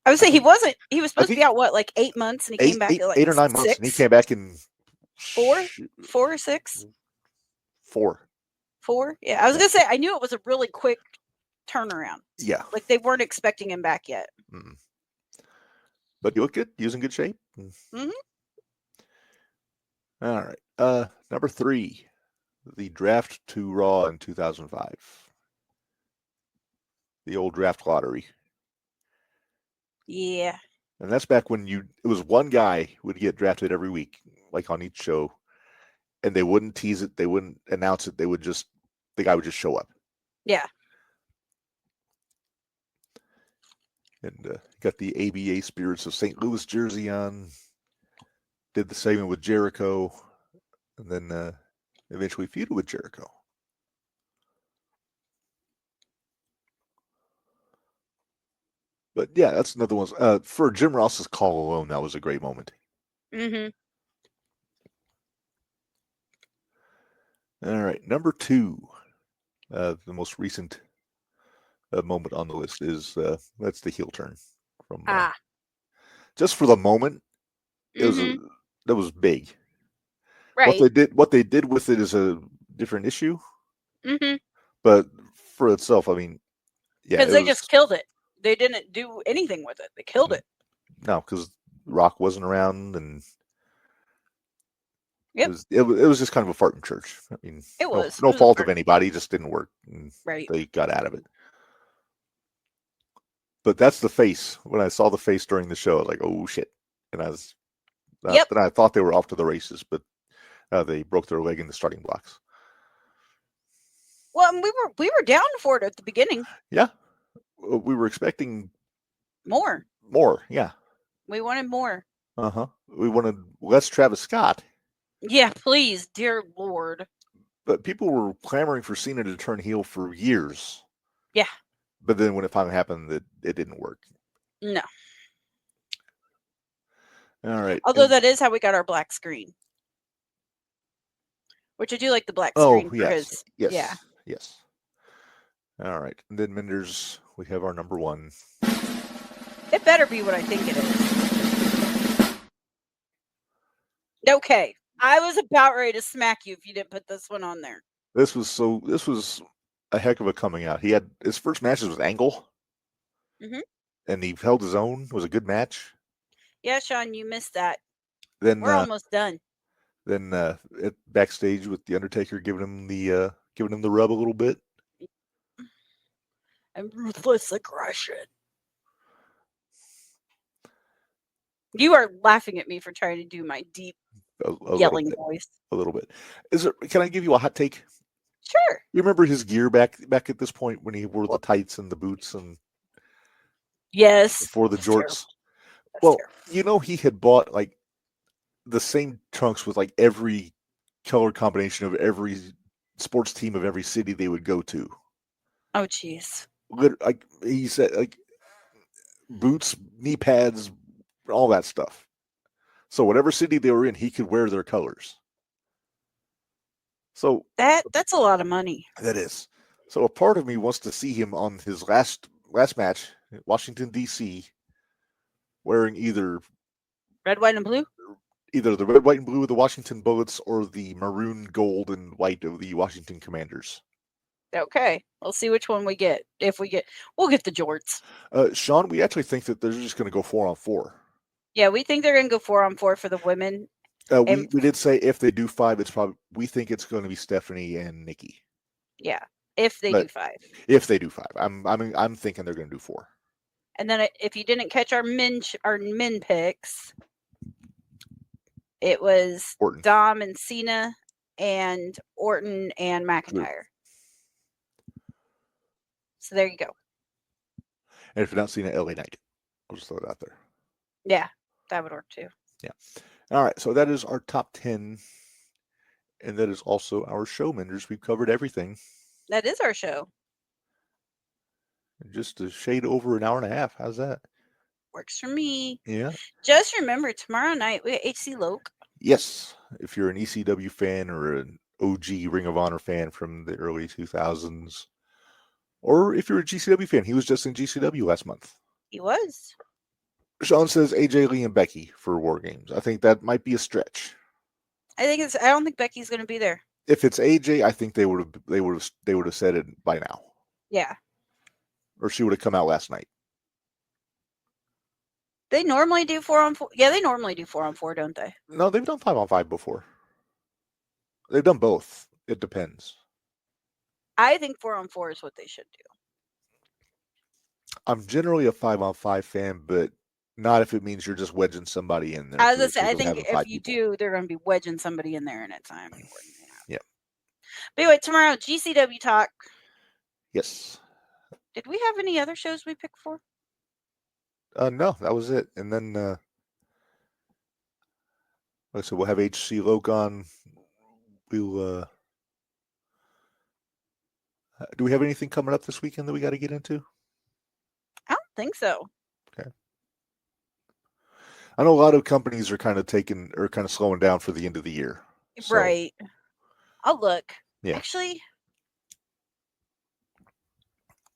I would say he wasn't. He was supposed to be out, like 8 months, and he came back in like 8 or 9 months, and he came back in 4 or 6. 4. Yeah, I was gonna say I knew it was a really quick turnaround. Yeah, like they weren't expecting him back yet. Mm-mm. But he looked good. He was in good shape. Mm-hmm. All right. Number 3, the draft to Raw in 2005. The old draft lottery. Yeah. And that's back when it was one guy would get drafted every week, like on each show, and they wouldn't tease it, they wouldn't announce it, the guy would just show up. Yeah. And got the ABA Spirits of St. Louis jersey on. Did the segment with Jericho, and then eventually feuded with Jericho. But yeah, that's another one. For Jim Ross's call alone, that was a great moment. Mm-hmm. All right, number 2, the most recent moment on the list is that's the heel turn from. Just for the moment, that was big. Right. What they did with it is a different issue. Mm-hmm. But for itself, I mean, yeah, because they just killed it. They didn't do anything with it. They killed it. No, because Rock wasn't around, and yep, it was just kind of a fart in church. I mean, it was no fault of anybody. It just didn't work. Right. They got out of it. But that's the face. When I saw the face during the show, I was like, "Oh shit!" And I was, then I thought they were off to the races, but they broke their leg in the starting blocks. Well, we were down for it at the beginning. Yeah, we were expecting more. Yeah, we wanted more. We wanted less Travis Scott. Yeah, please, dear Lord. But people were clamoring for Cena to turn heel for years. Yeah. But then when it finally happened, it didn't work. No. All right. Although that is how we got our black screen. Which I do like the black screen. Yes. Yes. Yeah. Yes. All right. And then Minderz, we have our number 1. It better be what I think it is. Okay. I was about ready to smack you if you didn't put this one on there. This was a heck of a coming out. He had his first matches with Angle. Mm-hmm. And he held his own. It was a good match. Yeah, Sean, you missed that. Then we're almost done. Then backstage with the Undertaker giving him the rub a little bit. And ruthless aggression. You are laughing at me for trying to do my deep yelling voice. A little bit. Can I give you a hot take? Sure. You remember his gear back at this point when he wore the tights and the boots and yes, before the jorts? Well, he had bought like the same trunks with like every color combination of every sports team of every city they would go to. Oh, jeez. Like he said, like boots, knee pads, all that stuff. So whatever city they were in, he could wear their colors. So that's a lot of money. That is. So a part of me wants to see him on his last match, Washington D.C., wearing either red, white, and blue. Either the red, white, and blue of the Washington Bullets or the maroon, gold, and white of the Washington Commanders. Okay, we'll see which one we get. We'll get the jorts. Sean, we actually think that they're just going to go 4-on-4. Yeah, we think they're going to go 4-on-4 for the women. We did say if they do 5, we think it's going to be Stephanie and Nikki. Yeah, if they do 5. If they do 5, I'm thinking they're going to do 4. And then if you didn't catch our men picks, it was Orton. Dom and Cena and Orton and McIntyre. So there you go. And if you're not Cena, LA Knight. I'll just throw it out there. Yeah, that would work too. Yeah. All right, so that is our top 10. And that is also our show, Minderz. We've covered everything. That is our show. Just a shade over an hour and a half. How's that? Works for me. Yeah. Just remember, tomorrow night we got HC Loke. Yes. If you're an ECW fan or an OG Ring of Honor fan from the early 2000s, or if you're a GCW fan, he was just in GCW last month. He was. Sean says AJ Lee and Becky for War Games. I think that might be a stretch. I don't think Becky's going to be there. If it's AJ, I think they would have said it by now. Yeah. Or she would have come out last night. They normally do 4-on-4. Yeah, they normally do 4-on-4, don't they? No, they've done 5-on-5 before. They've done both. It depends. I think 4-on-4 is what they should do. I'm generally a 5-on-5 fan, but not if it means you're just wedging somebody in there. As I said, I think if you do, they're going to be wedging somebody in there, and it's time. Yeah. But anyway, tomorrow, GCW talk. Yes. Did we have any other shows we picked for? No, that was it. And then, like I said, we'll have HC Loke on. We'll. Do we have anything coming up this weekend that we got to get into? I don't think so. Okay. I know a lot of companies are kind of slowing down for the end of the year. So. Right. I'll look. Yeah. Actually,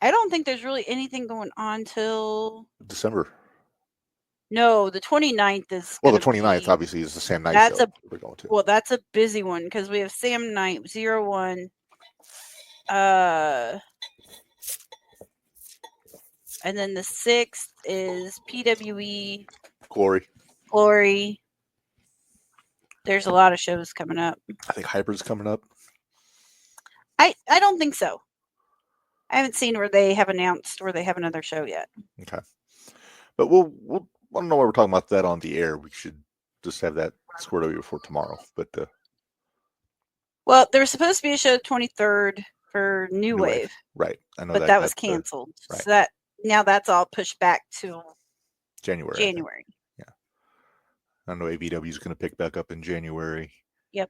I don't think there's really anything going on till December. No, the 29th is. Well, the 29th obviously is the Sam Knight show we're going to. Well, that's a busy one because we have Sam Knight 01. And then the 6th is PWE. Glory. There's a lot of shows coming up. I think Hyper's coming up. I don't think so. I haven't seen where they have announced where they have another show yet. Okay. But we'll I don't know why we're talking about that on the air. We should just have that squared away before tomorrow. But well, there was supposed to be a show 23rd for New Wave. Right. I know but that was canceled. Right. So that's all pushed back to January. Yeah. I know AVW is going to pick back up in January. Yep.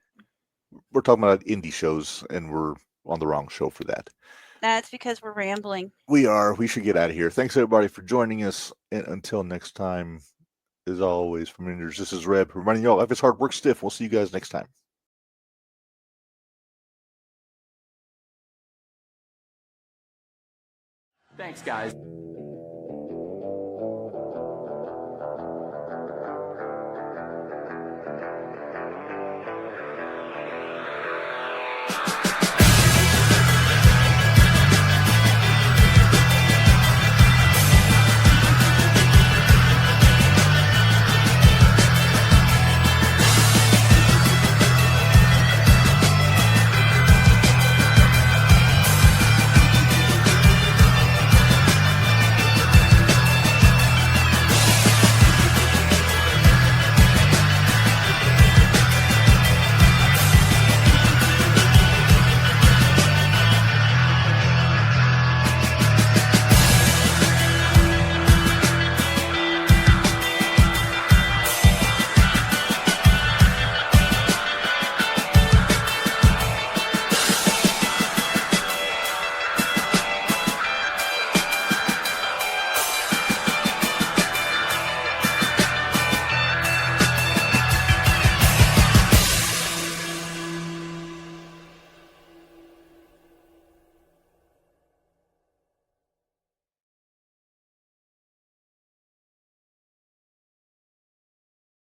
We're talking about indie shows, and we're on the wrong show for that. That's because we're rambling. We are. We should get out of here. Thanks, everybody, for joining us. And until next time, as always, from Minderz, this is Reb, reminding y'all, life is hard, work stiff. We'll see you guys next time. Thanks, guys.